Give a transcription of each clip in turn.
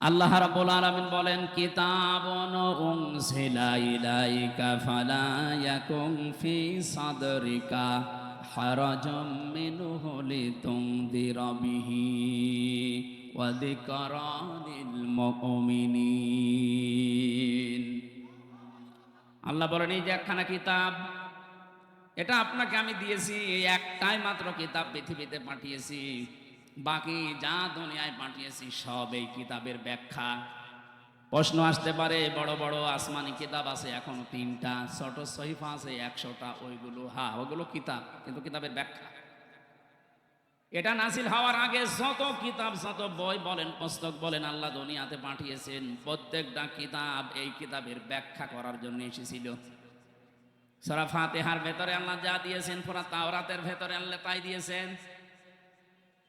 আল্লাহ রাব্বুল আলামিন বলেন, কিতাবুন উনজিলা ইলাইকা ফালা ইয়াকুন ফি সাদরিকা হারাজাম মিনহু লিতুনদিরা বিহি ওয়া যিকরা লিল মুমিনিন। আল্লাহ বলেন, এই যে একখানা কিতাব, এটা আপনাকে আমি দিয়েছি। এই একটাই মাত্র কিতাব পৃথিবীতে পাঠিয়েছি, বাকি যা দুনিয়ায় পাঠিয়েছি সব এই কিতাবের ব্যাখ্যা। প্রশ্ন আসতে পারে, বড় বড় আসমানি কিতাব আছে এখন 3টা, ছোট সহিফা আছে 100টা, ওইগুলো ওগুলো কিতাব, কিন্তু কিতাবের ব্যাখ্যা। এটা নাজিল হওয়ার আগে যত কিতাব, যত বই বলেন, পুস্তক বলেন, আল্লাহ দুনিয়াতে পাঠিয়েছেন, প্রত্যেকটা কিতাব এই কিতাবের ব্যাখ্যা করার জন্য এসেছিল। সূরা ফাতিহার ভেতরে আল্লাহ যা দিয়েছেন, পুরা তাওরাতের ভেতরে আল্লাহ তাই দিয়েছেন,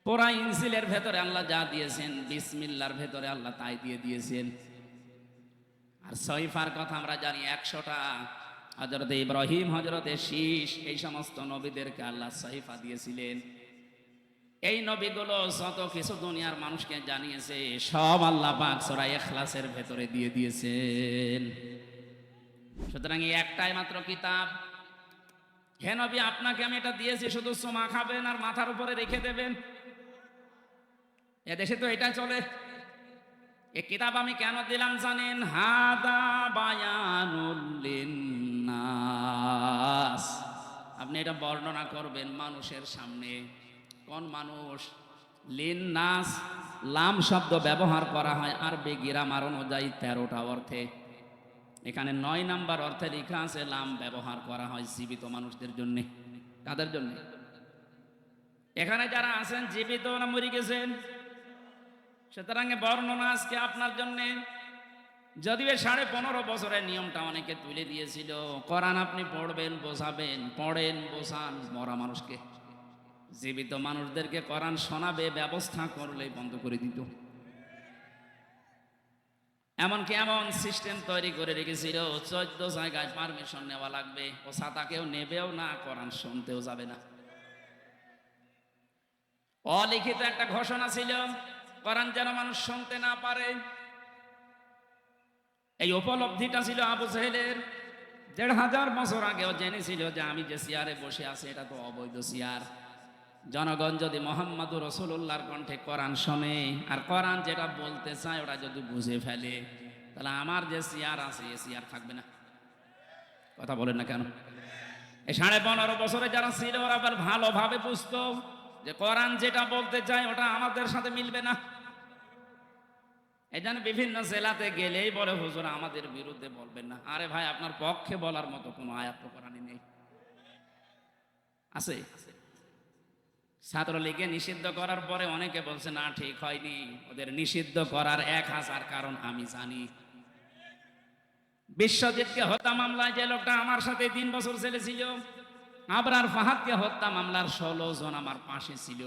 পুরা ইনজিলের ভেতরে আল্লাহ যা দিয়েছেন, বিসমিল্লাহর ভেতরে আল্লাহ তাই দিয়ে দিয়েছেন। আর সহিফার কথা আমরা জানি 100টা। হযরতে ইব্রাহিম, হযরতে শীশ, এই সমস্ত নবীদেরকে আল্লাহ সহিফা দিয়েছিলেন। এই নবীগুলো যত কিছু দুনিয়ার মানুষকে জানিয়েছে সব আল্লাহ পাক সূরা ইখলাসের ভেতরে দিয়ে দিয়েছেন। সুতরাং এই একটাই মাত্র কিতাব। হে নবী, আপনাকে আমি এটা দিয়েছি, শুধু চুমা খাবেন আর মাথার উপরে রেখে দেবেন। এদেশে তো এটা চলে। এই কিতাব আমি কেন দিলাম জানেন? হাদা বায়ানুল লিন্নাস। আপনি এটা বর্ণনা করবেন মানুষের সামনে। কোন মানুষ? লিন্নাস, লাম শব্দ ব্যবহার করা হয় আরবি গ্রামার অনুযায়ী 13টা অর্থে। এখানে 9 নাম্বার অর্থে লেখা আছে লাম ব্যবহার করা হয় জীবিত মানুষদের জন্য। কাদের জন্য? এখানে যারা আছেন জীবিত না মরে গেছেন? সুতরাং বর্ণনা আজকে আপনার জন্য। যদিও 15.5 বছরের নিয়মটা অনেকে তুলে দিয়েছিল। কোরআন আপনি পড়বেন, বোঝাবেন, পড়েন, বোঝান মরা মানুষকে। জীবিত মানুষদেরকে কোরআন শোনাবে ব্যবস্থা করলেই বন্ধ করে দিত। এমনকি এমন সিস্টেম তৈরি করে রেখেছিল, 14 জায়গায় পারমিশন নেওয়া লাগবে। ও ছাতা কেউ নেবেও না, কোরআন শুনতেও যাবে না। অলিখিত একটা ঘোষণা ছিল, কোরআন যেন মানুষ শুনতে না পারে। এই উপলব্ধিটা ছিল আবু জেহেলের। 1500 বছর আগেও জেনেছিল যে আমি যে চেয়ারে বসে আছি এটা তো অবৈধ চেয়ার। জনগণ যদি মুহাম্মদুর রাসূলুল্লাহর কণ্ঠে কোরআন শোনে আর কোরআন যেটা বলতে চায় ওটা যদি বুঝে ফেলে, তাহলে আমার যে চেয়ার আছে এ চেয়ার থাকবে না। কথা বলেন না কেন? এই 15.5 বছরে যারা ছিল ওরা আবার ভালোভাবে বুঝতো যে কোরআন যেটা বলতে চায় ওটা আমাদের সাথে মিলবে না। এই জন্য বিভিন্ন জেলাতে গেলেই বলে, হুজুর আমাদের বিরুদ্ধে বলবেন না। আরে ভাই, আপনার পক্ষে বলার মতো কোনো আয়াত তো কোরআনে নেই। আছে? ছাত্রলীগকে নিষিদ্ধ করার পরে অনেকে বলছে না ঠিক হয়নি। ওদের নিষিদ্ধ করার 1000 কারণ আমি জানি। বিশ্বজিৎকে হত্যা মামলায় যে লোকটা আমার সাথে 3 বছর জেলে ছিল, আবরার ফাহাদকে হত্যা মামলার 16 জন আমার পাশে ছিল।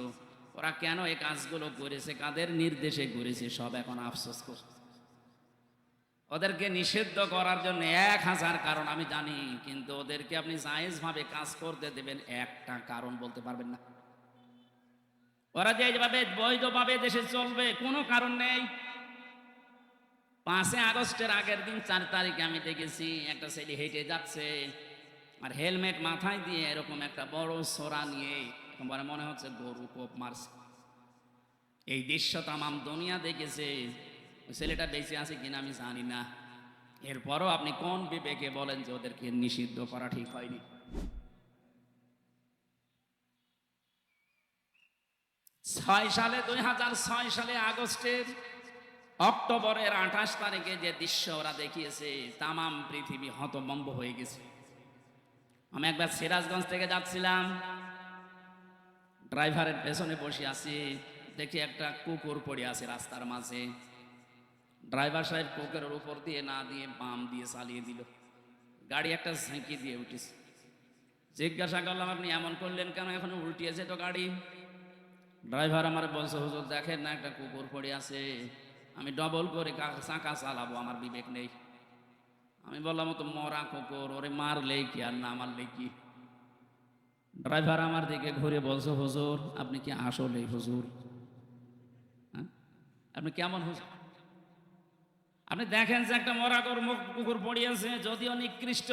ওরা কেন এই কাজগুলো করেছে, কাদের নির্দেশে করেছে, সব এখন আফসোস করছে। ওদেরকে নিষিদ্ধ করার জন্য 1000 কারণ আমি জানি, কিন্তু ওদেরকে আপনি জায়েজ ভাবে কাজ করতে দেবেন একটা কারণ বলতে পারবেন না। ওরা যে এইভাবে বৈধভাবে দেশে চলবে কোনো কারণ নেই। 5 আগস্টের আগের দিন 4 তারিখে আমি দেখেছি একটা ছেলে হেঁটে যাচ্ছে আর হেলমেট মাথায় দিয়ে এরকম একটা বড় সোরা নিয়ে, মনে হচ্ছে গরু কোপ মারছে। এই দৃশ্য তামাম দুনিয়া দেখেছে। ওই ছেলেটা বেঁচে আছে কিনা আমি জানি না। এরপরও আপনি কোন বিবেকে বলেন যে ওদেরকে নিষিদ্ধ করা ঠিক হয়নি? 2006 সালে আগস্টের অক্টোবরের 28 তারিখে যে দৃশ্য ওরা দেখিয়েছে, তামাম পৃথিবী হতভম্ব হয়ে গেছে। আমি একবার সিরাজগঞ্জ থেকে যাচ্ছিলাম, ড্রাইভারের পেছনে বসে আছি, দেখি একটা কুকুর পড়ে আছে রাস্তার মাঝে। ড্রাইভার সাহেব কুকুরের উপর দিয়ে না দিয়ে বাম দিয়ে চালিয়ে দিল। গাড়ি একটা ঝাঁকি দিয়ে উঠেছে। জিজ্ঞাসা করলাম, আপনি এমন করলেন কেন? এখন উল্টিয়েছে তো গাড়ি। ড্রাইভার আমার বলছে, হুজুর দেখেন না একটা কুকুর পড়ে আছে, আমি ডবল করে চাকা চালাবো, আমার বিবেক নেই। আমি বললাম, তো মরা কুকুর, ওরে মারলেই কি আর না মারলেই কি? ড্রাইভার আমার দিকে ঘুরে বলছে, হুজুর আপনি কি আসলে হুজুর? হ্যাঁ, আপনি কেমন হুজুর? আপনি দেখেন যে একটা মরা কুকুর পড়িয়েছে, যদিও নিকৃষ্ট।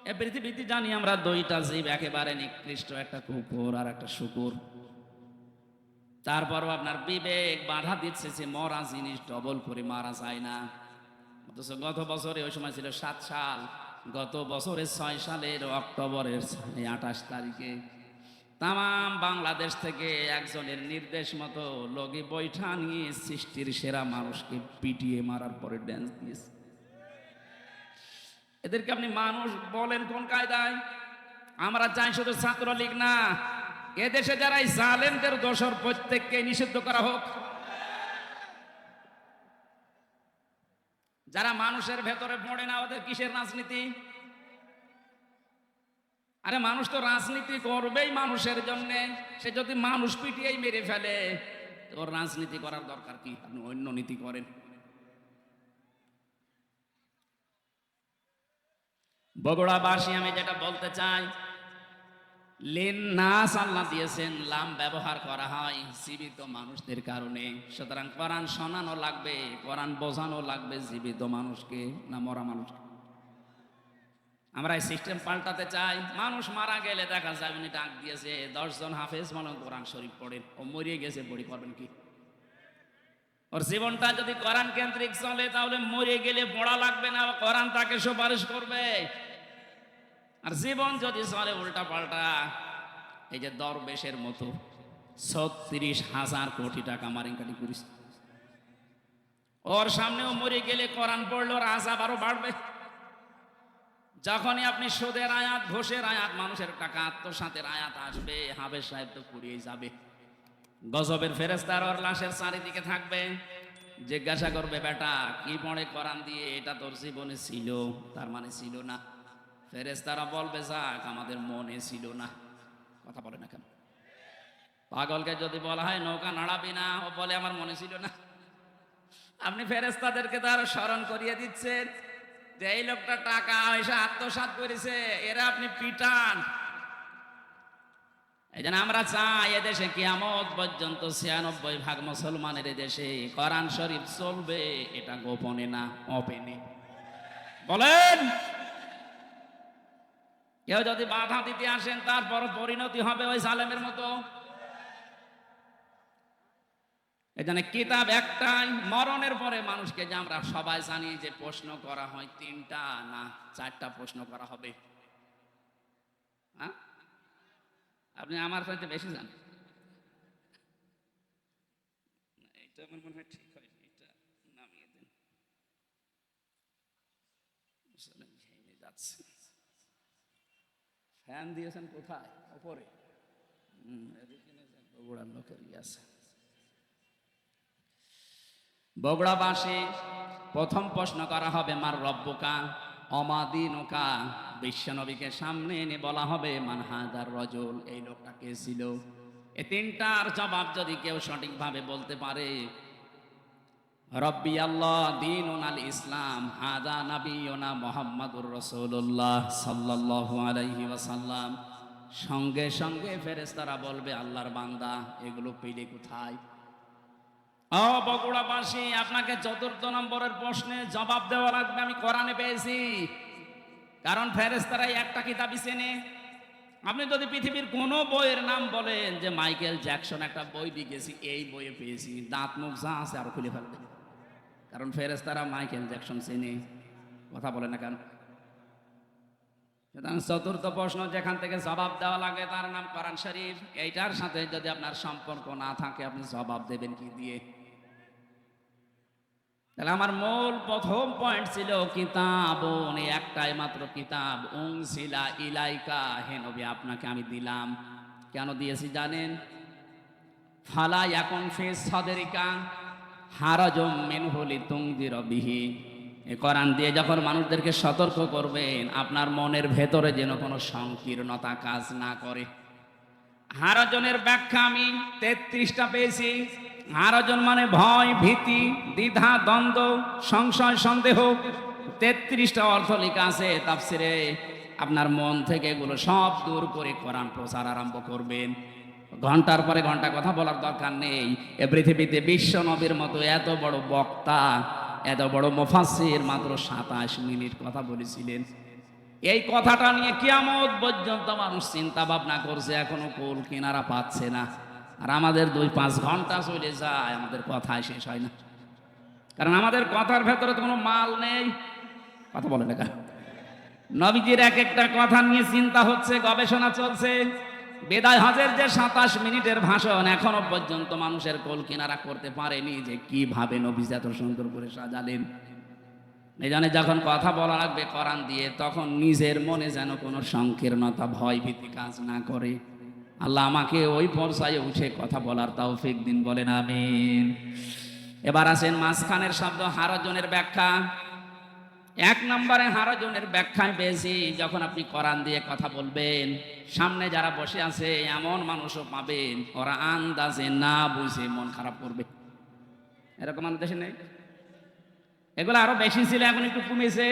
এ পৃথিবীতে জানি আমরা দুইটা জীব একেবারে নিকৃষ্ট, একটা কুকুর আর একটা শুকুর। তারপরও আপনার বিবেক বাধা দিচ্ছে যে মরা জিনিস ডবল করে মারা যায় না। অথচ গত বছরে, ওই সময় ছিল 7 সাল, গত বছরে 6 সালের অক্টোবরের 28 তারিখে তাম বাংলাদেশ থেকে একজনের নির্দেশ মতো লগি বৈঠা নিয়ে সৃষ্টির সেরা মানুষকে পিটিয়ে মারার পরে ড্যান্স দিয়েছে। এদেরকে আপনি মানুষ বলেন কোন কায়দায়? আমরা চাই শুধু ছাত্রলীগ না, এদেশে যারা এই জালেমদের দোষর প্রত্যেককে নিষিদ্ধ করা হোক। যারা মানুষের ভেতরে পড়ে না, ওদের কিসের রাজনীতি? আরে মানুষ তো রাজনীতি করবেই মানুষের জন্য। সে যদি মানুষ পিটিয়েই মেরে ফেলে, ওর রাজনীতি করার দরকার কি? আপনি অন্য নীতি করেন। বগুড়াবাসী, আমি যেটা বলতে চাই, লিন্নাস আল্লাহ দিয়েছেন, লাম ব্যবহার করা হয় জীবিত মানুষদের কারণে। সুতরাং কোরআন শোনানো লাগবে, কোরআন বোঝানো লাগবে জীবিত মানুষকে, না মরা মানুষকে। আমরা এই সিস্টেম পাল্টাতে চাই। মানুষ মারা গেলে দেখা যায় উনি ডাক দিয়েছে 10 জন হাফেজ মনে কোরআন শরীফ পড়েন, ও মরিয়ে গেছে, পড়ি করবেন কি? ওর জীবনটা যদি কোরআন কেন্দ্রিক চলে, তাহলে মরিয়ে গেলে পড়া লাগবে না, কোরআন তাকে সুপারিশ করবে। আর জীবন যদি চলে উল্টা পাল্টা, এই যে দরবেশের মতো 36,000 কোটি টাকা মারিংকাটি করিস, ওর সামনেও মরে গেলে কোরআন পড়লে ওর আযাব আরো বাড়বে। যখনই আপনি সুদের আয়াত, ঘোষের আয়াত, মানুষের টাকা আত্মসাতের আয়াত আসবে, হাফেজ সাহেব তো পুড়িয়ে যাবে। গজবের ফেরেশতার ওর লাশের চারিদিকে থাকবে, জিজ্ঞাসা করবে, বেটা কি পড়ে কোরআন দিয়ে? এটা তোর জীবনে ছিল? তার মানে ছিল না। ফেরেশতারা বলবে, যাক আমাদের মনে ছিল না। কথা বলে না কেন? পাগলকে যদি বলা হয় নৌকা নাড়াবি না, ও বলে আমার মনে ছিল না। আপনি ফেরেশতাদেরকে তার স্মরণ করিয়ে দিচ্ছেন যে এই লোকটা টাকা পয়সা আত্মসাৎ করেছে, এরা আপনি পিটান। এই জন্য আমরা চাই এদেশে কিয়ামত পর্যন্ত 96% মুসলমানের দেশে কোরআন শরীফ চলবে, এটা গোপনে না, ওপেনে। বলেন, কেউ যদি বাধা দিতে আসেন, তারপর পরিণতি হবে ওই জালেমের মতো। এখানে কিতাব একটাই, মরণের পরে মানুষকে যে আমরা সবাই জানি যে প্রশ্ন করা হয় 3টা না 4টা প্রশ্ন করা হবে। হ্যাঁ, আপনি আমার সাথে বেশি জানেন। এটা আমার মনে হয় ঠিক হয়, এটা নামিয়ে দেন, ঘেমে যাচ্ছে। ফ্যান দিয়েছেন কোথায়? উপরে। বগুড়ার লোকের আছে। বগুড়াবাসী, প্রথম প্রশ্ন করা হবে মার রব্বুকা অমাদিনুকা। বিশ্বনবীকে সামনে এনে বলা হবে মান হাদার রজুল, এই লোকটা কে ছিল? এই 3টার জবাব যদি কেউ সঠিকভাবে বলতে পারে, রব্বি আল্লাহ দীনুন আল ইসলাম হাদা নাবিয়ুনা মুহাম্মাদুর রাসূলুল্লাহ সাল্লাল্লাহু আলাইহি ওয়াসাল্লাম, সঙ্গে সঙ্গে ফেরেশতারা বলবে, আল্লাহর বান্দা এগুলো পেলে কোথায়? ও বগুড়াবাসী, আপনাকে 4র্থ নম্বরের প্রশ্নে জবাব দেওয়া লাগবে আমি কোরআনে পেয়েছি। কারণ ফেরেশতারাই একটা কিতাবই চেনে। আপনি যদি পৃথিবীর কোনো বইয়ের নাম বলেন যে মাইকেল জ্যাকসন একটা বই লিখেছি, এই বইয়ে পেয়েছি, দাঁত মুখ যা আছে আরো খুলে ফেলবে। কারণ ফেরেশতারা মাইকেল জ্যাকসন চেনে। কথা বলে না কেন? 4র্থ প্রশ্ন যেখান থেকে জবাব দেওয়া লাগে তার নাম কোরআন শরীফ। এইটার সাথে যদি আপনার সম্পর্ক না থাকে, আপনি জবাব দেবেন কি দিয়ে? তাহলে আমার মূল প্রথম পয়েন্ট ছিল কিতাব, একটাই মাত্র কিতাব, উনজিলা ইলাইকা, হে নবী আপনাকে আমি দিলাম। কেন দিয়েছি জানেন? ফালা ইয়াকুন ফি সাদরিকা হারাজুম মিনহু লিতুনযিরা বিহি। এই কোরআন দিয়ে যখন মানুষদেরকে সতর্ক করবেন, আপনার মনের ভেতরে যেন কোনো সংকীর্ণতা কাজ না করে। হারাজনের ব্যাখ্যা আমি 33টা পেয়েছি। হারাজন মানে ভয়, ভীতি, দ্বিধা, দ্বন্দ্ব, সংশয়, সন্দেহ। 33টা অর্থ লেখা আছে তাফসিরে। আপনার মন থেকে এগুলো সব দূর করে কোরআন প্রচার আরম্ভ করবেন। ঘন্টার পরে ঘন্টা কথা বলার দরকার নেই। এ পৃথিবীতে বিশ্ব নবীর মতো এত বড় বক্তা এত বড় মুফাসসির মাত্র 27 মিনিট কথা বলেছিলেন। এই কথাটা নিয়ে কিয়ামত পর্যন্ত মানুষ চিন্তা ভাবনা করছে, এখনো কুল কিনারা পাচ্ছে না। আর আমাদের 2-5 ঘন্টা চলে যায়, আমাদের কথাই শেষ হয় না। কারণ আমাদের কথার ভেতরে তো কোনো মাল নেই। কথা বলে না কেন? নবীজির এক একটা কথা নিয়ে চিন্তা হচ্ছে, গবেষণা চলছে। বিদায় হজের যে 27 মিনিটের ভাষণ, এখনো পর্যন্ত মানুষের কোল কিনারা করতে পারেনি যে কিভাবে নবীজি এত সুন্দর করে সাজালেন। এই জন্য যখন কথা বলা লাগবে কোরআন দিয়ে, তখন নিজের মনে যেন কোনো সংকীর্ণতা, ভয় ভীতি কাজ না করে। আল্লাহ আমাকে ওই পর্যায়ে উঠে কথা বলার তৌফিক দিন, বলেন আমিন। এবার আসেন মাঝখানের শব্দ হারজনের ব্যাখ্যা। 1 নম্বরে হারজনের ব্যাখ্যায় পেয়েছি, যখন আপনি কোরআন দিয়ে কথা বলবেন, সামনে যারা বসে আছে এমন মানুষও পাবেন, ওরা আন্দাজে না বুঝে মন খারাপ করবে। এরকম আমাদের দেশে নেই? এগুলো আরো বেশি ছিল, এখন একটু কমেছে।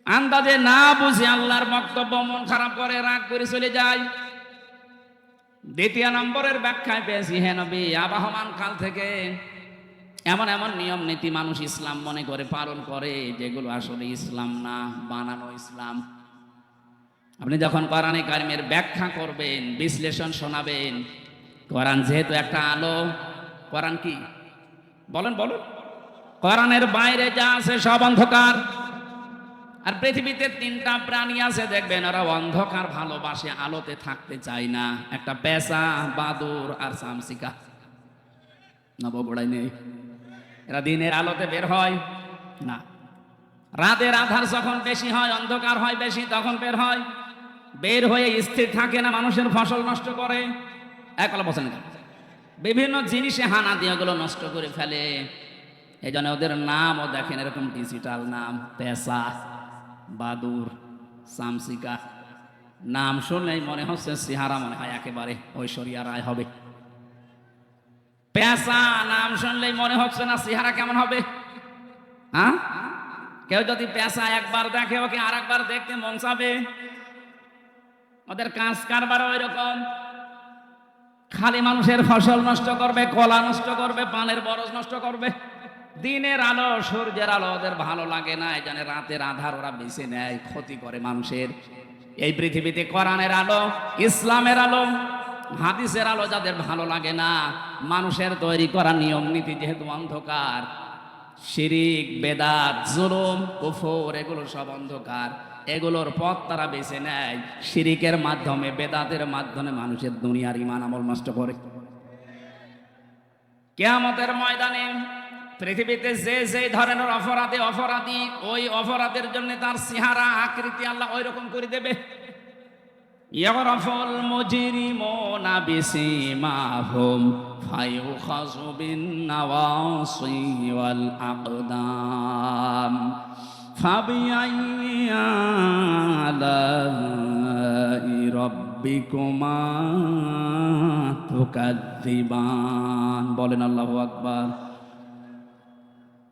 আন্দাজে না বুঝে আল্লাহর বক্তব্য মন খারাপ করে, রাগ করে চলে যায়। 2 নম্বরের ব্যাখ্যায় পেয়েছি, হে নবী, আবহমান কাল থেকে এমন এমন নিয়ম নীতি মানুষ ইসলাম মনে করে পালন করে, যেগুলো আসলে ইসলাম না, বানানো ইসলাম। আপনি যখন কোরআনে কারিমের ব্যাখ্যা করবেন, বিশ্লেষণ শোনাবেন, কোরআন যেহেতু একটা আলো, কোরআন কি বলেন বলুন, কোরআনের বাইরে যা আছে সব অন্ধকার। আর পৃথিবীতে 3টা প্রাণী আছে, দেখবেন ওরা অন্ধকার ভালোবাসে, আলোতে থাকতে চায় না। একটা পেঁচা, বাদুর আর চামচিকা। নবগোড়ায় নেই, এরা দিনের আলোতে বের হয় না। রাতের আধার যখন বেশি হয়, অন্ধকার হয় বেশি, তখন বের হয়। বের হয়ে স্থির থাকে না, মানুষের ফসল নষ্ট করে। একলা বসেন, বিভিন্ন জিনিসে হানা দিয়ে ওগুলো নষ্ট করে ফেলে। এই জন্য ওদের নামও দেখেন এরকম ডিজিটাল নাম, পেঁচা, বাদুর, চামচিকা। নাম শুনলেই মনে হচ্ছে চেহারা মনে হয় একেবারে ঐশ্বরিয়া রায় হবে। পেঁচা নাম শুনলেই মনে হচ্ছে না চেহারা কেমন হবে? হ্যাঁ, কেউ যদি পেঁচা একবার দেখে, ওকে আর একবার দেখতে মন চাবে। ওদের কাজ কারবারও এরকম, খালি মানুষের ফসল নষ্ট করবে, কলা নষ্ট করবে, পানের বরজ নষ্ট করবে। দিনের আলো, সূর্যের আলো ওদের ভালো লাগে না, এই জন্য রাতের আধার ওরা বেছে নেয়, ক্ষতি করে মানুষের। এই পৃথিবীতে কোরআনের আলো, ইসলামের আলো, হাদিসের আলো যাদের ভালো লাগে না, মানুষের তৈরি করা নিয়ম নীতি যেহেতু অন্ধকার, শিরিক, বেদাত, জুলুম, কুফর, এগুলো সব অন্ধকার। এগুলোর পথ তারা বেছে নেয়, শিরিকের মাধ্যমে, বেদাতের মাধ্যমে মানুষের দুনিয়ার ঈমান আমল নষ্ট করে। কিয়ামতের ময়দানে পৃথিবীতে যে যে ধরনের অপরাধী, ওই অপরাধের জন্য তার চেহারা, আকৃতি আল্লাহ ওই রকম করে দেবে। ইয়ারাফুল মুজরিমুনা বিসিমাহুম ফায়ুখাযু বিন-নাওয়াসি ওয়াল আকদাম ফাবিআইয়ি আলাই রাব্বিকুমা তুকাযযিবান। বলেন আল্লাহু আকবার।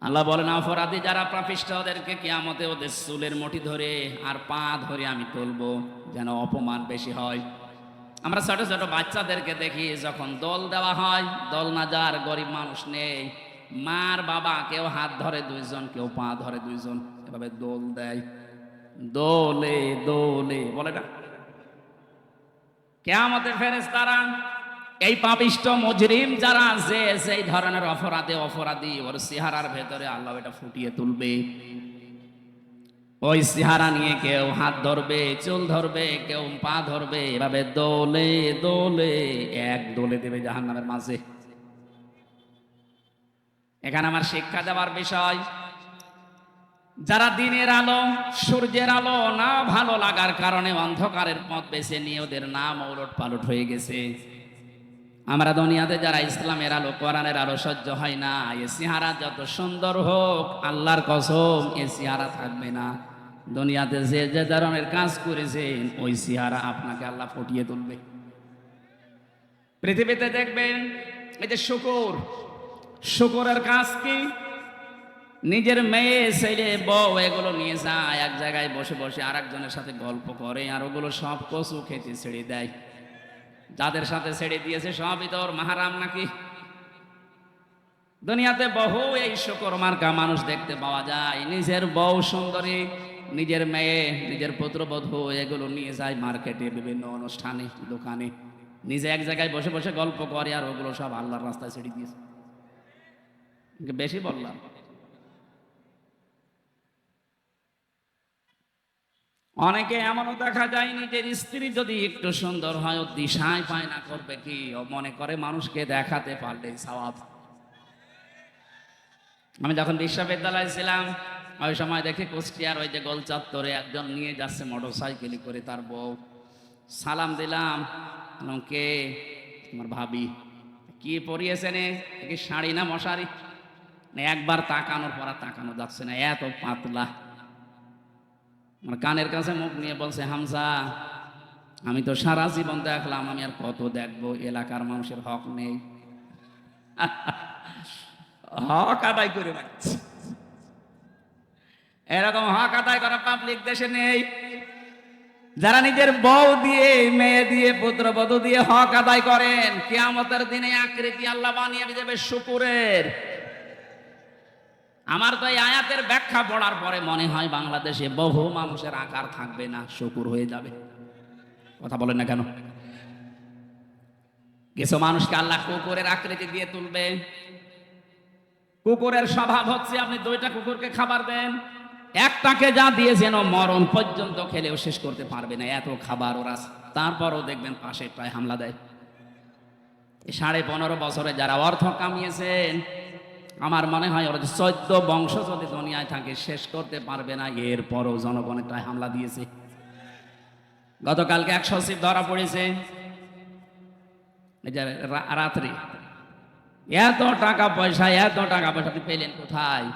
আল্লাহ বলেন, অপরাধী যারা পাপিষ্ঠ, ওদেরকে কিয়ামতে ওদের চুলের মুঠি ধরে আর পা ধরে আমি তুলবো, যেন অপমান বেশি হয়। আমরা ছোট ছোট বাচ্চাদেরকে দেখি, যখন দোল দেওয়া হয়, দোল না যার গরিব মানুষ নেই, মার বাবা কেউ হাত ধরে 2 জন, কেউ পা ধরে 2 জন, এভাবে দোল দেয়। দোলে দোলে বলে না। কিয়ামতের ফেরেশতারা এই পাপিষ্ঠ মুজরিম যারা আছে, সেই ধরনের অপরাধী, ওর চেহারার ভেতরে আল্লাহ এটা ফুটিয়ে তুলবে। ওই চেহারা নিয়ে কেউ হাত ধরবে, চুল ধরবে, কেউ পা ধরবে, এভাবে দোলে দোলে এক দোলে দেবে জাহান্নামের মাঝে। এখানে আমার শিক্ষা দেওয়ার বিষয়, যারা দিনের আলো, সূর্যের আলো না ভালো লাগার কারণে অন্ধকারের পথ বেছে নিয়ে ওদের নাম ওলট পালট হয়ে গেছে। আমরা দুনিয়াতে যারা ইসলামের আলো, কোরআনের আলো সহ্য হয় না, এ চেহারা যত সুন্দর হোক, আল্লাহর কসম এ চেহারা থাকবে না। দুনিয়াতে যে যে ধরনের কাজ করেছেন, ওই চেহারা আপনাকে আল্লাহ ফুটিয়ে তুলবে। পৃথিবীতে দেখবেন এই যে শুকরের কাজ কি, নিজের মেয়ে, ছেলে, বউ এগুলো নিয়ে যায়, এক জায়গায় বসে বসে আর একজনের সাথে গল্প করে, আর ওগুলো সব কচু খেতে ছেড়ে দেয়। যাদের সাথে ছেড়ে দিয়েছে সবই তো ওর মাহারাম নাকি? দুনিয়াতে বহু এই শুকর মার্কা মানুষ দেখতে পাওয়া যায়, নিজের বউ সুন্দরী, নিজের মেয়ে, নিজের পুত্রবধূ এগুলো নিয়ে যায় মার্কেটে, বিভিন্ন অনুষ্ঠানে, দোকানে, নিজে এক জায়গায় বসে বসে গল্প করে, আর ওগুলো সব আল্লাহর রাস্তায় ছেড়ে দিয়েছে। বেশি বললাম। অনেকে এমনও দেখা যায় নিজের স্ত্রী যদি একটু সুন্দর হয়, ও দিশায় পায় না করবে কি, ও মনে করে মানুষকে দেখাতে পারলে সওয়াব। আমি যখন বিশ্ববিদ্যালয়ে ছিলাম, ওই সময় দেখি কুষ্টিয়ার ওই যে গোল চত্বরে একজন নিয়ে যাচ্ছে মোটর সাইকেলে করে তার বউ। সালাম দিলাম, বললাম, কে? তোমার ভাবি। কি পরিয়েছেন, কি শাড়ি না মশারি? একবার তাকানোর পর তাকানো যাচ্ছে না, এত পাতলা। আমার কানের কাছে মুখ নিয়ে বলছে, হামজা, আমি তো সারা জীবন দেখলাম, আমি আর কত দেখবো, এলাকার মানুষের হক নেই। হক আদায় করে রাখছে। এরকম হক আদায় করা পাবলিক দেশে নেই। যারা নিজের বউ দিয়ে, মেয়ে দিয়ে, পুত্রবধূ দিয়ে হক আদায় করেন, কিয়ামতের দিনে আকৃতি আল্লাহ বানিয়ে দেবে শুকুরের। আমার তো এই আয়াতের ব্যাখ্যা পড়ার পরে মনে হয় বাংলাদেশে বহু মানুষের আকার থাকবে না, শুকুর হয়ে যাবে। কথা বলেন না কেন? কিছু মানুষকে আল্লাহ কুকুরের আকৃতি দিয়ে তুলবে। কুকুরের স্বভাব হচ্ছে, আপনি দুইটা কুকুরকে খাবার দেন, একটাকে যা দিয়েছেন ও মরণ পর্যন্ত খেলেও শেষ করতে পারবে না, এত খাবার ওরা। তারপরও দেখবেন পাশে প্রায় হামলা দেয়। 15.5 বছরে যারা অর্থ কামিয়েছেন, আমার মনে হয় ওরা 14 বংশ যদি দুনিয়ায় থাকে শেষ করতে পারবে না, এরপরও জনগণের প্রায় হামলা দিয়েছে। গতকালকে 1 সচিব ধরা পড়েছে, এই যে রাত্রে। এত টাকা পয়সা আপনি পেলেন কোথায়?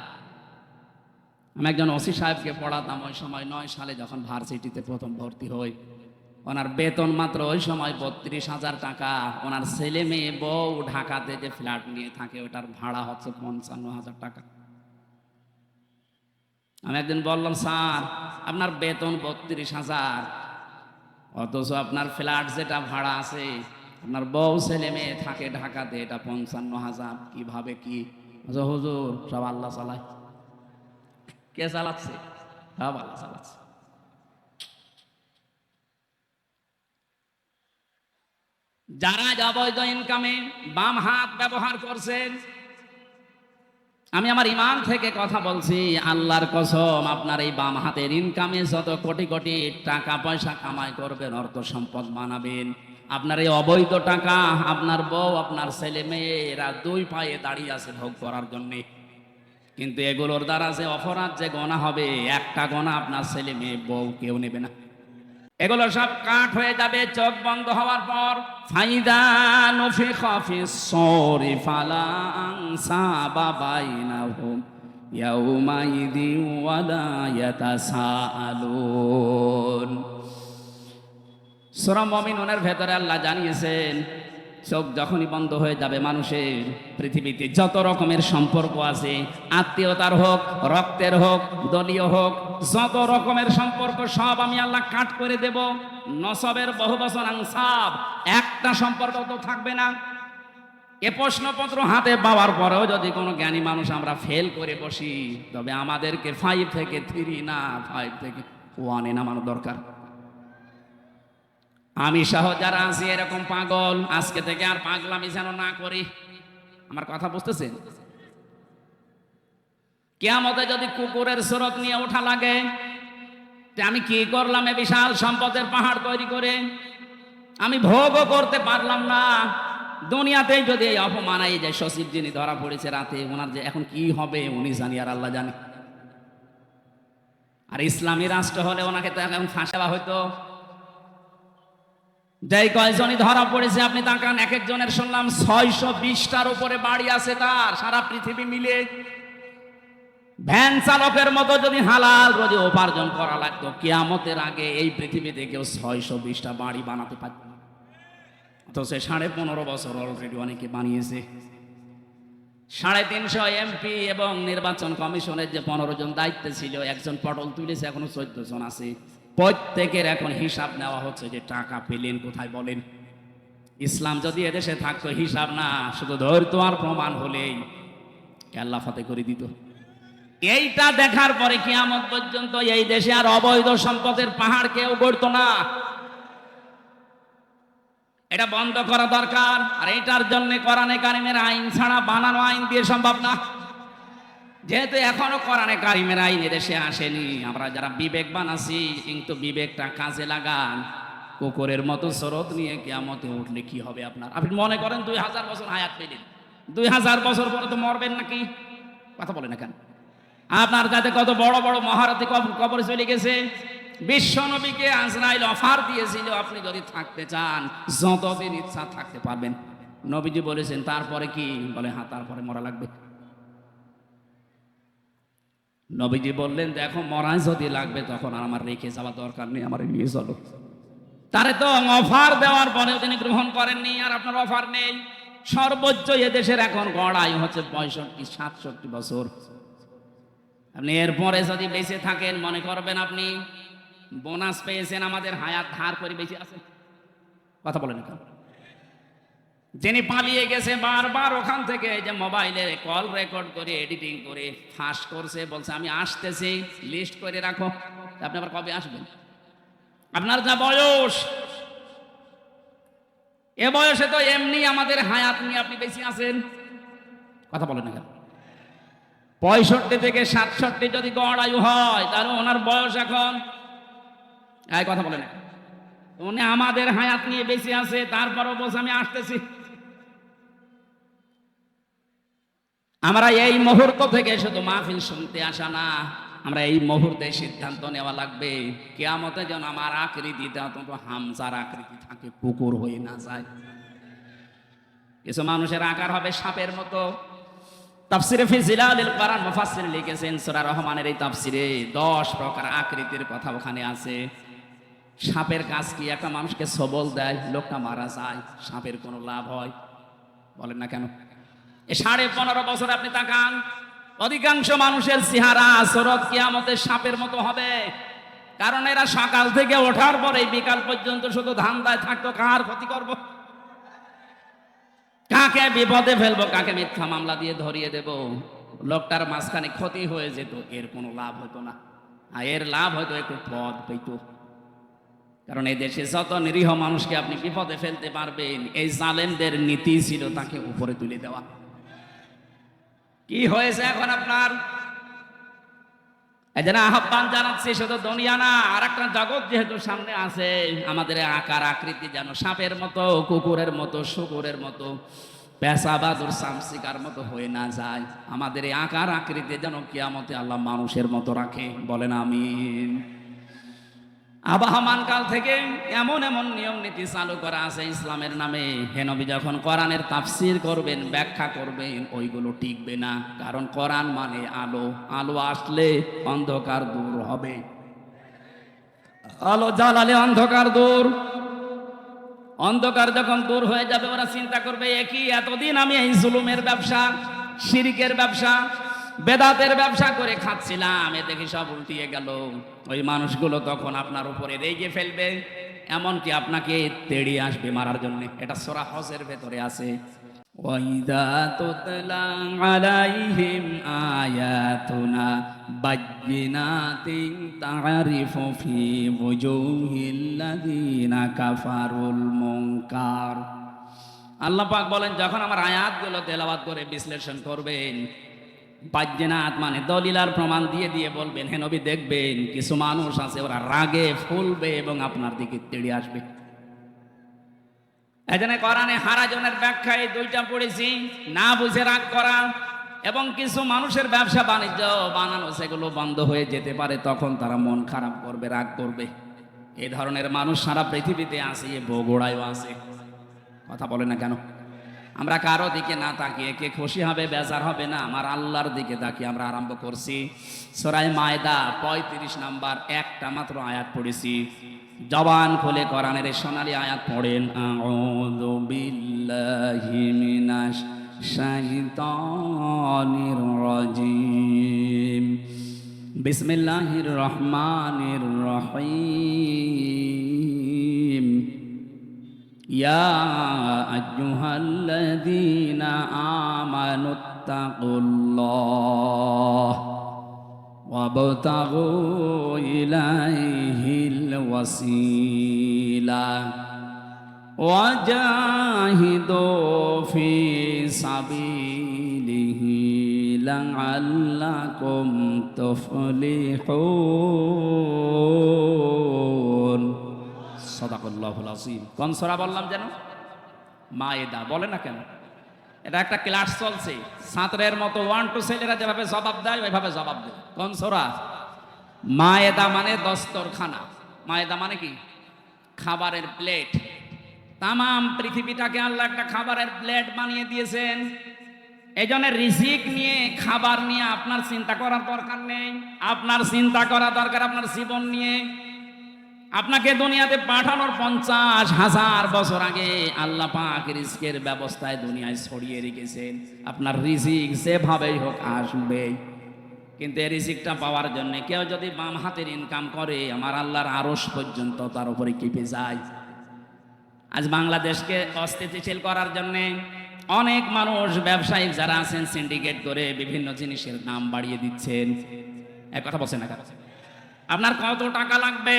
আমি একজন ওসি সাহেবকে পড়াতাম, ওই সময় 9 সালে যখন ভার্সিটিতে প্রথম ভর্তি হই। ওনার বেতন মাত্র ওই সময় 32,000 টাকা। ওনার ছেলে মেয়ে বউ ঢাকাতে যে ফ্ল্যাট নিয়ে থাকে, ওটার ভাড়া হচ্ছে 55,000 টাকা। আমি একদিন বললাম, স্যার, আপনার বেতন 32,000, অথচ আপনার ফ্ল্যাট যেটা ভাড়া আছে, আপনার বউ ছেলে মেয়ে থাকে ঢাকাতে, এটা 55,000, কিভাবে কি? হুজুর, সব আল্লাহ চালায়। কে চালাচ্ছে? সব আল্লাহ চালাচ্ছে। যারা অবৈধ ইনকামে বাম হাত ব্যবহার করছেন, আমি আমার ইমান থেকে কথা বলছি, আল্লাহর কসম, আপনার এই বাম হাতের ইনকামে যত কোটি কোটি টাকা পয়সা কামাই করবেন, অর্থ সম্পদ বানাবেন, আপনার এই অবৈধ টাকা আপনার বউ, আপনার ছেলে মেয়েরা 2 পায়ে দাঁড়িয়ে আছে ভোগ করার জন্যে। কিন্তু এগুলোর দ্বারা যে অপরাধ, যে গোনা হবে, একটা গোনা আপনার ছেলে মেয়ে বউ কেউ নেবে না। এগুলো সব কাট হয়ে যাবে চোখ বন্ধ হওয়ার পর। ফাইদা নুফিখা ফিস সূরি ফালা আনসাবা বাইনাহুম ইয়াউমাইযিন ওয়ালা ইয়াতাসাআলুন। সূরা মুমিনুনের ভেতরে আল্লাহ জানিয়েছেন, চোখ যখনই বন্ধ হয়ে যাবে, মানুষের পৃথিবীতে যত রকমের সম্পর্ক আছে, আত্মীয়তার হোক, রক্তের হোক, দলীয় হোক, যত রকমের সম্পর্ক সব আমি আল্লাহ কাট করে দেব। নসবের বহু বছর আনসাব, একটা সম্পর্ক তো থাকবে না। এ প্রশ্নপত্র হাতে পাওয়ার পরেও যদি কোনো জ্ঞানী মানুষ আমরা ফেল করে বসি, তবে আমাদেরকে 5 থেকে 3 না 5 থেকে 1 নামানো দরকার। আমি সহ যারা আছি এরকম পাগল, আজকে থেকে আর পাগলামি যেন না করি। আমার কথা বুঝতেছেন? কিয়ামতে যদি কুকুরের সুরত নিয়ে ওঠা লাগে, আমি কি করলাম এ বিশাল সম্পদের পাহাড় তৈরি করে? আমি ভোগও করতে পারলাম না। দুনিয়াতেই যদি এই অপমান, এই যে সচিব যিনি ধরা পড়েছে রাতে, ওনার যে এখন কি হবে উনি জানি, আর আল্লাহ জানে। আর ইসলামী রাষ্ট্র হলে ওনাকে তো এখন ফাঁসাবা হয়তো। যেই কয়জনই ধরা পড়েছে আপনি তাকান, এক একজনের শুনলাম 620টার উপরে বাড়ি আছে তার, সারা পৃথিবী মিলে। ভ্যান চালকের মতো যদি হালাল রোজে উপার্জন করা লাগতো, কিয়ামতের আগে এই পৃথিবীতে কেউ 620টা বাড়ি বানাতে পারত না। অথচ 15.5 বছর অলরেডি অনেকে বানিয়েছে। 350 এমপি এবং নির্বাচন কমিশনের যে 15 জন দায়িত্বে ছিল, একজন পটল তুলেছে, এখনো 14 জন আছে। প্রত্যেকের এখন হিসাব নেওয়া হচ্ছে যে টাকা পেলেন কোথায় বলেন। ইসলাম যদি এদেশে থাকতো, হিসাব না, শুধু ধৈর্য আর প্রমাণ হলেই আল্লাহ ফাতে করে দিত। এইটা দেখার পরে কিয়ামত পর্যন্ত এই দেশে আর অবৈধ সম্পদের পাহাড় কেউ গড়তো না। এটা বন্ধ করা দরকার। আর এটার জন্য কোরআনে কারিমের আইন ছাড়া বানানো আইন দিয়ে সম্ভব না। যেহেতু এখনো কোরআনে কারিমের আইন এদেশে আসেনি, আমরা যারা বিবেকবান আছি কিন্তু বিবেকটা কাজে লাগান। কুকুরের মতো স্রোত নিয়ে কিয়ামতে উঠলে কি হবে আপনার? আপনি মনে করেন 2000 বছর হায়াত পেলেন, 2000 বছর পরে তো মরবেন নাকি? কথা বলে না কেন? আপনার যাতে কত বড় বড় মহারথী কবরে চলে গেছে। বিশ্ব নবীকে আজরাইল অফার দিয়েছিল, আপনি যদি থাকতে চান যতদিন ইচ্ছা থাকতে পারবেন। নবীজি বলেছেন তারপরে কি? বলে হ্যাঁ, তারপরে মরা লাগবে। নবীজি বললেন দেখো, মরা যদি লাগবে তখন আর আমার রেখে যাওয়া দরকার নেই, আমার নিয়ে চলো। তারে তো অফার দেওয়ার পরেও তিনি গ্রহণ করেননি, আর আপনার অফার নেই। সর্বোচ্চ এদেশের এখন গড় আয়ু হচ্ছে 65-67 বছর। আপনি এরপরে যদি বেঁচে থাকেন মনে করবেন আপনি বোনাস পেয়েছেন, আমাদের হায়াত ধার করে বেঁচে আছেন। কথা বলেন কেন? যিনি পালিয়ে গেছে বারবার ওখান থেকে, যে মোবাইলে কল রেকর্ড করে এডিটিং করে ফাঁস করছে, বলছে আমি আসতেছি, লিস্ট করে রাখো। আপনি আবার কবে আসবেন? আপনার যা বয়স, এ বয়সে তো এমনি আমাদের হায়াত নিয়ে আপনি বেশি আছেন। কথা বলেন না কেন? 65 থেকে 67 যদি গড় আয়ু হয়, তাহলে ওনার বয়স এখন, কথা বলেন না, উনি আমাদের হায়াত নিয়ে বেশি আছে, তারপরও বলছে আমি আসতেছি। আমরা এই মুহূর্ত থেকে শুধু মাহফিল শুনতে আসা না, আমরা এই মুহূর্তে সিদ্ধান্ত নেওয়া লাগবে কিয়ামতে যেন আমার আকৃতিটা অন্তত হামজার আকৃতি থাকে, কুকুর হয়ে না যায়। কিছু মানুষের আকার হবে সাপের মতো। তাফসিরে ফি জিলালিল কোরআন মুফাসসির লিখেছেন, সূরা রহমানের এই তাফসিরে 10 প্রকার আকৃতির কথা ওখানে আছে। সাপের কাজ কি? একটা মানুষকে সবল দেয়, লোকটা মারা যায়, সাপের কোনো লাভ হয়? বলেন না কেন? এই 15.5 বছর আপনি তাকান, অধিকাংশ মানুষের চেহারা সুরত কিয়ামতে সাপের মতো হবে। কারণ এরা সকাল থেকে ওঠার পরে বিকাল পর্যন্ত শুধু ধান্দায় থাকতো, কার ক্ষতি করব, কাকে বিপদে ফেলবো, কাকে মিথ্যা মামলা দিয়ে ধরিয়ে দেব। লোকটার মাঝখানে ক্ষতি হয়ে যেত, এর কোনো লাভ হতো না। আর এর লাভ হয়তো একটু পদ পেত। কারণ এই দেশে যত নিরীহ মানুষকে আপনি বিপদে ফেলতে পারবেন, এই জালেমদের নীতি ছিল তাকে উপরে তুলে দেওয়া। কি হয়েছে এখন আপনার? এই জন্য আহ্বান জানাচ্ছি, শুধু দুনিয়া না, আর একটা জগৎ যেহেতু সামনে আছে, আমাদের আকার আকৃতি যেন সাপের মতো, কুকুরের মতো, শুকুরের মতো, পেশাবাদুর সামসিকার মতো হয়ে না যায়। আমাদের এই আকার আকৃতি যেন কিয়ামতে আল্লাহ মানুষের মতো রাখে। বলেন আমিন। আবহমান কাল থেকে এমন এমন নিয়ম নীতি চালু করা আছে ইসলামের নামে, হে নবী যখন কোরআনের তাফসীর করবেন, ব্যাখ্যা করবেন, ওইগুলো টিকবে না। কারণ কোরআন মানে আলো, আলো আসলে অন্ধকার দূর হবে। আলো জ্বালালে অন্ধকার দূর। অন্ধকার যখন দূর হয়ে যাবে, ওরা চিন্তা করবে একই এতদিন আমি এই জুলুমের ব্যবসা, শিরকের ব্যবসা, বেদাতের ব্যবসা করে খাচ্ছিলাম, এ দেখি সব উল্টিয়ে গেল। ওই মানুষগুলো তখন আপনার উপরে রেগে ফেলবে, এমনকি আপনাকে তেড়িয়ে আসবে মারার জন্য। এটা সূরা হজের ভেতরে আছে। ওয়াইদা তুতলা আলাইহিম আয়াতুনা বায়্যিনাতিন তা'রিফু ফি ওয়ুজুহিল্লাযিনা কাফারুল মুনকার। আল্লাহ পাক বলেন, যখন আমার আয়াতগুলো তেলাওয়াত করে বিশ্লেষণ করবেন, বায়্যিনাত মানে দলিল আর প্রমাণ দিয়ে দিয়ে বলবেন, হে নবী দেখবেন কিছু মানুষ আছে ওরা রাগে ফুলবে এবং আপনার দিকে তেড়ে আসবে। এজন্য কোরআনে হারাজনের ব্যাখ্যায় 2টা পড়েছি, না বুঝে রাগ করা এবং কিছু মানুষের ব্যবসা বাণিজ্য বানানো, সেগুলো বন্ধ হয়ে যেতে পারে, তখন তারা মন খারাপ করবে, রাগ করবে। এই ধরনের মানুষ সারা পৃথিবীতে আছে, বগুড়ায়ও আছে। কথা বলে না কেন? আমরা কারো দিকে না তাকিয়ে কে খুশি হবে বেজার হবে না, আমার আল্লাহর দিকে তাকিয়ে আমরা আরম্ভ করছি। সূরা মায়দা 35 নাম্বার একটা মাত্র আয়াত পড়েছি। জবান খুলে কোরআনের সোনালী আয়াত পড়েন, আউযু বিল্লাহি মিনাশ শাইতানির রাজিম, বিসমিল্লাহির রহমানির রহিম। ইয়া আইয়ুহাল্লাযীনা আমানুত্তাকুল্লাহ ওয়াবতাগু ইলাইহিল ওয়াসিলা ওয়াজাহিদু ফি সাবিলিহি লাআল্লাকুম তুফলিহুন। সাদাকাল্লাহুল আযীম। কোন সূরা বললাম যেন? মায়েদা। বলে না কেন? এটা একটা ক্লাস চলছে, ছাত্রের মতো 1 2 ছেলেরা যেভাবে জবাব দেয় ওইভাবে জবাব দেয়। কোন সূরা? মায়েদা মানে দস্তরখানা। মায়েদা মানে কি? খাবারের প্লেট। তামাম পৃথিবীটাকে আল্লাহ একটা খাবারের প্লেট বানিয়ে দিয়েছেন। এই জন্য রিজিক নিয়ে, খাবার নিয়ে আপনার চিন্তা করার দরকার নেই। আপনার চিন্তা করা দরকার আপনার জীবন নিয়ে। আপনাকে দুনিয়াতে পাঠানোর 50,000 বছর আগে আল্লাহ পাক রিজিকের ব্যবস্থায় দুনিয়ায় ছড়িয়ে রেখেছেন। আপনার রিজিক যেভাবেই হোক আসবে, কিন্তু এই রিজিকটা পাওয়ার জন্য কেউ যদি বাম হাতের ইনকাম করে, আমার আল্লাহর আরশ পর্যন্ত তার উপরে কেঁপে যায়। আজ বাংলাদেশকে অস্থিতিশীল করার জন্য অনেক মানুষ, ব্যবসায়িক যারা আছেন, সিন্ডিকেট করে বিভিন্ন জিনিসের দাম বাড়িয়ে দিচ্ছেন। এক কথা বলছেন না? আপনার কত টাকা লাগবে?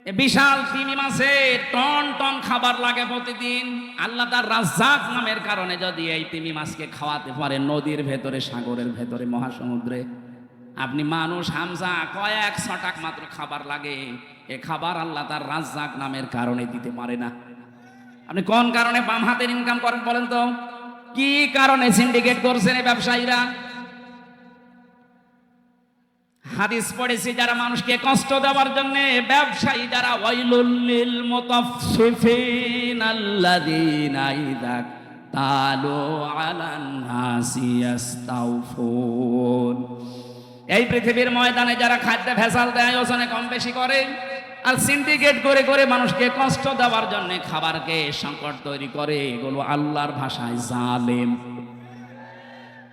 বিশাল তিমি মাছে টন টন খাবার লাগে প্রতিদিন। আল্লাহ তার রাজ্জাক নামের কারণে যদি এই তিমি মাছকে খাওয়াতে পারে নদীর ভেতরে, সাগরের ভেতরে, মহাসমুদ্রে, আপনি মানুষ হামজা কয়েক ছটাক মাত্র খাবার লাগে। এ খাবার আল্লাহ তার রাজ্জাক নামের কারণে দিতে পারে না। আপনি কোন কারণে বাম হাতের ইনকাম করেন বলেন তো? কি কারণে সিন্ডিকেট করছেন এই ব্যবসায়ীরা? হাদিস পড়েছি, যারা মানুষকে কষ্ট দেওয়ার জন্য ব্যবসায়ী যারা, ওয়াইলুল লিল মুতাফফিফিন আল্লাযীনা ইযা তালু আলান নাসি ইস্তাওফুন। এই পৃথিবীর ময়দানে যারা খাদ্যে ভেজাল দেয়, ওজনে কম বেশি করে, আর সিন্ডিকেট করে করে মানুষকে কষ্ট দেওয়ার জন্য খাবারকে সংকট তৈরি করে, এগুলো আল্লাহর ভাষায় জালেম।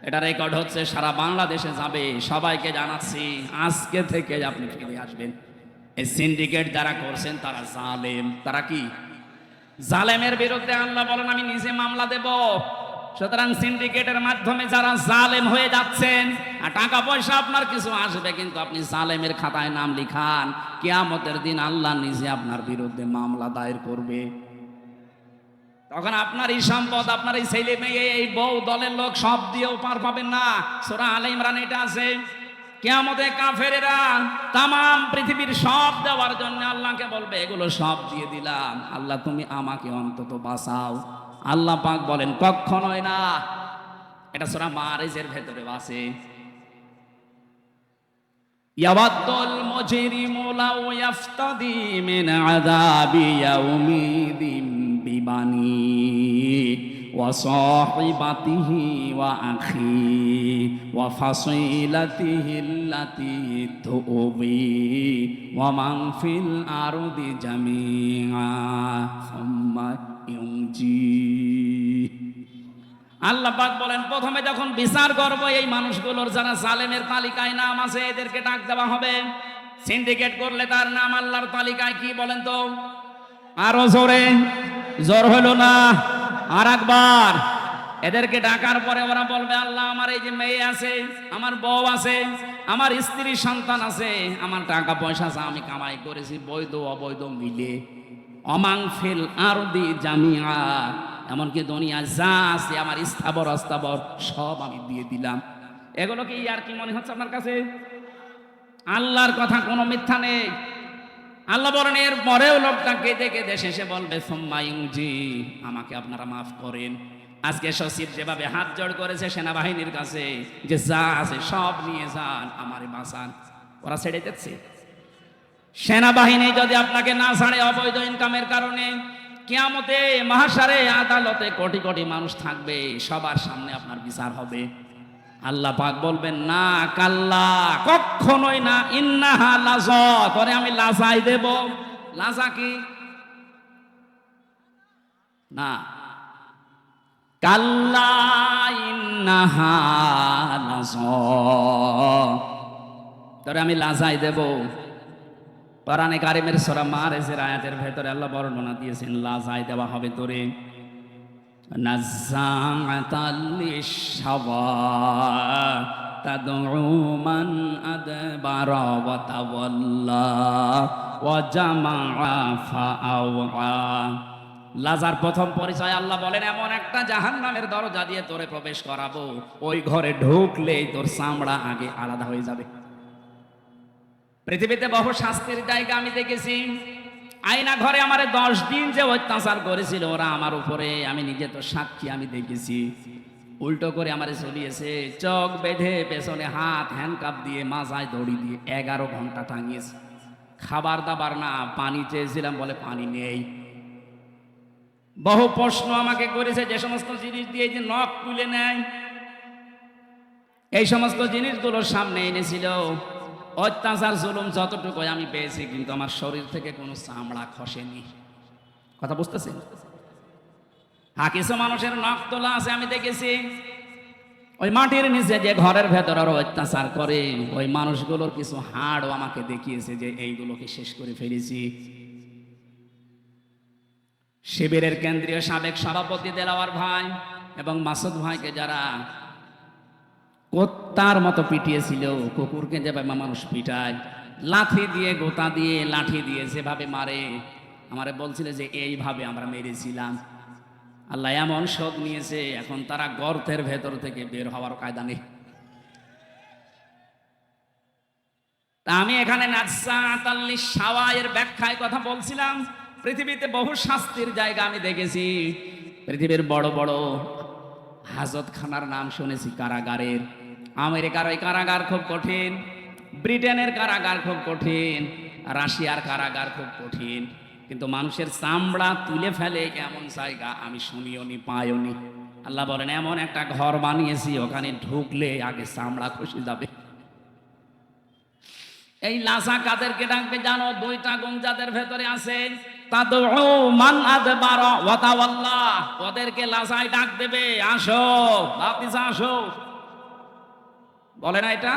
এটা রেকর্ড হচ্ছে, সারা বাংলাদেশে যাবে। সবাইকে জানাচ্ছি, আজকে থেকে আপনি ফিরে আসবেন। এই সিন্ডিকেট যারা করছেন তারা জালেম। তারা কি? জালেমের বিরুদ্ধে আল্লাহ বলেন আমি নিজে মামলা দেব। সুতরাং সিন্ডিকেটের মাধ্যমে যারা জালেম হয়ে যাচ্ছেন, আর টাকা পয়সা আপনার কিছু আসবে, কিন্তু আপনি জালেমের খাতায় নাম লিখান, কিয়ামতের দিন আল্লাহ নিজে আপনার বিরুদ্ধে মামলা দায়ের করবে। তখন আপনার এই সম্পদ, আপনার এই ছেলে মেয়ে, এই বউ, দলের লোক সব দিয়েও পার পাবেন না। সূরা আলে ইমরান এটা আছে। কিয়ামতে কাফেরেরা তামাম পৃথিবীর সব দেওয়ার জন্য আল্লাহকে বলবে, এগুলো সব দিয়ে দিলাম, আল্লাহ তুমি আমাকে অন্তত বাঁচাও। আল্লাহ পাক বলেন কখনোই না। এটা সূরা মারিজের ভেতরে আছে। ইয়াওয়াদ্দুল মুজরিমু লাউ ইয়াফতাদি মিন আযাবি ইয়াউমিদিন বিবানি ওয়া সাহিবাতিহি ওয়া আখি ওয়া ফাসিলাতিহি আল্লাতী তুবি ওয়া মান ফিল আরদি জামিআ সুম্মা ইউনজি। আল্লাহ পাক বলেন প্রথমে যখন বিচার করব, এই মানুষগুলোর যারা জালেমের তালিকায় নাম আছে এদেরকে ডাক দেওয়া হবে। সিন্ডিকেট করলে তার নাম আল্লাহর তালিকায় কি বলেন তো? আরো জোরে, জোর হলো না, আর একবার। এদেরকে ডাকার পরে ওরা বলবে আল্লাহ আমার এই যে মেয়ে আছে, আমার বউ আছে, আমার স্ত্রী সন্তান আছে, আমার টাকা পয়সা আছে, আমি কামাই করেছি বৈধ অবৈধ মিলে, অমাং ফিল আরদি জামিআ, এমনকি দুনিয়া যা আছে আমার স্থাবর অস্থাবর সব আমি দিয়ে দিলাম। এগুলো কি আর কি মনে হচ্ছে আপনার কাছে? আল্লাহর কথা কোনো মিথ্যা নেই। আল্লাহ বলেন এর পরেও লোকটা কেঁদে কেঁদে শেষে বলবে সুম্মা ইউনজি, আমাকে আপনারা মাফ করেন। আজকে সচিব যেভাবে হাত জোড় করেছে সেনাবাহিনীর কাছে যে যা আছে সব নিয়ে যান, আমারে বাঁচান, ওরা ছেড়ে দিচ্ছে। সেনাবাহিনী যদি আপনাকে না ছাড়ে অবৈধ ইনকামের কারণে, কিয়ামতে মাহশারে আদালতে কোটি কোটি মানুষ থাকবে, সবার সামনে আপনার বিচার হবে। আল্লাহ পাক বলবেন না, কাল্লা, কখনোই না, ইন্নাহা লাযা, করে আমি লাজাই দেব। লাজা কি? না, কাল্লা ইন্নাহা লাযা, করে আমি লাজাই দেব। কোরআনে কারিমের সূরা মারিজের আয়াতের ভেতরে আল্লাহ বর্ণনা দিয়েছেন লাজায় দেওয়া হবে তোরে নাযাআতাল লিশাওয়া তাদউ মান আদবারা ওয়া তাওয়াল্লা ওয়া জামাআ ফাআওয়া। লাজার প্রথম পরিচয় আল্লাহ বলেন এমন একটা জাহান্নামের দরজা দিয়ে তোরে প্রবেশ করাবো, ওই ঘরে ঢুকলেই তোর চামড়া আগে আলাদা হয়ে যাবে। পৃথিবীতে বহু শাস্তির জায়গা আমি দেখেছি। আয়না ঘরে আমারে 10 দিন যে অত্যাচার করেছিল ওরা আমার উপরে, আমি নিজে তো সাক্ষী, আমি দেখেছি। উল্টো করে আমারে চলিয়েছে, চোখ বেঁধে পেছনে হাত হ্যান্ডকাপ দিয়ে মাজায় দড়ি দিয়ে 11 ঘন্টা টাঙিয়েছে। খাবার দাবার না, পানি চেয়েছিলাম বলে পানি নেই। বহু প্রশ্ন আমাকে করেছে, যে সমস্ত জিনিস দিয়ে যে নখ তুলে নেয়, এই সমস্ত জিনিসগুলোর সামনে এনেছিল। অত্যাচার জুলুম যতটুকু আমি পেয়েছি, কিন্তু আমার শরীর থেকে কোনো চামড়া খসেনি। কথা বুঝতেছেন? হ্যাঁ, কিছু মানুষের নখ তোলা আছে আমি দেখেছি। ওই মাটির নিচে যে ঘরের ভেতর আরো অত্যাচার করে, ওই মানুষগুলোর কিছু হাড়ও আমাকে দেখিয়েছে যে এইগুলোকে শেষ করে ফেলেছি। শিবিরের কেন্দ্রীয় সাবেক সভাপতি দেলাওয়ার ভাই এবং মাসুদ ভাইকে যারা কুত্তার মতো পিটিয়েছিল, কুকুরকে যেভাবে মানুষ পিটায়, লাঠি দিয়ে গোতা দিয়ে লাঠি দিয়ে যেভাবে মারে, আমারে বলছিল যে এইভাবে আমরা মেরেছিলাম। আল্লাহ এমন শোধ নিয়েছে, এখন তারা গর্তের ভেতর থেকে বের হওয়ার কায়দা নেই। তা আমি এখানে নাযাআতাল লিশাওয়া এর ব্যাখ্যায় কথা বলছিলাম। পৃথিবীতে বহু শাস্তির জায়গা আমি দেখেছি। পৃথিবীর বড় বড় হাজতখানার নাম শুনেছি, কারাগারের। আমেরিকার ওই কারাগার খুব কঠিন, ব্রিটেনের কারাগার খুব কঠিন, রাশিয়ার কারাগার খুব কঠিন, কিন্তু মানুষের চামড়া তুলে ফেলে এমন জায়গা আমি শুনিও নি, পাইও নি। আল্লাহ বলেন এমন একটা ঘর বানিয়েছি, ওখানে ঢুকলে আগে চামড়া খসে যাবে। এই লাজা কাদেরকে ডাকবে জানো? 2টা গুণ যাদের ভেতরে আছে, তাদউ মান আদবারা ওয়া তাওয়াল্লা, ওদেরকে লাজায় ডাক দেবে, আসো ভাতিজা আসো। বলে না এটা?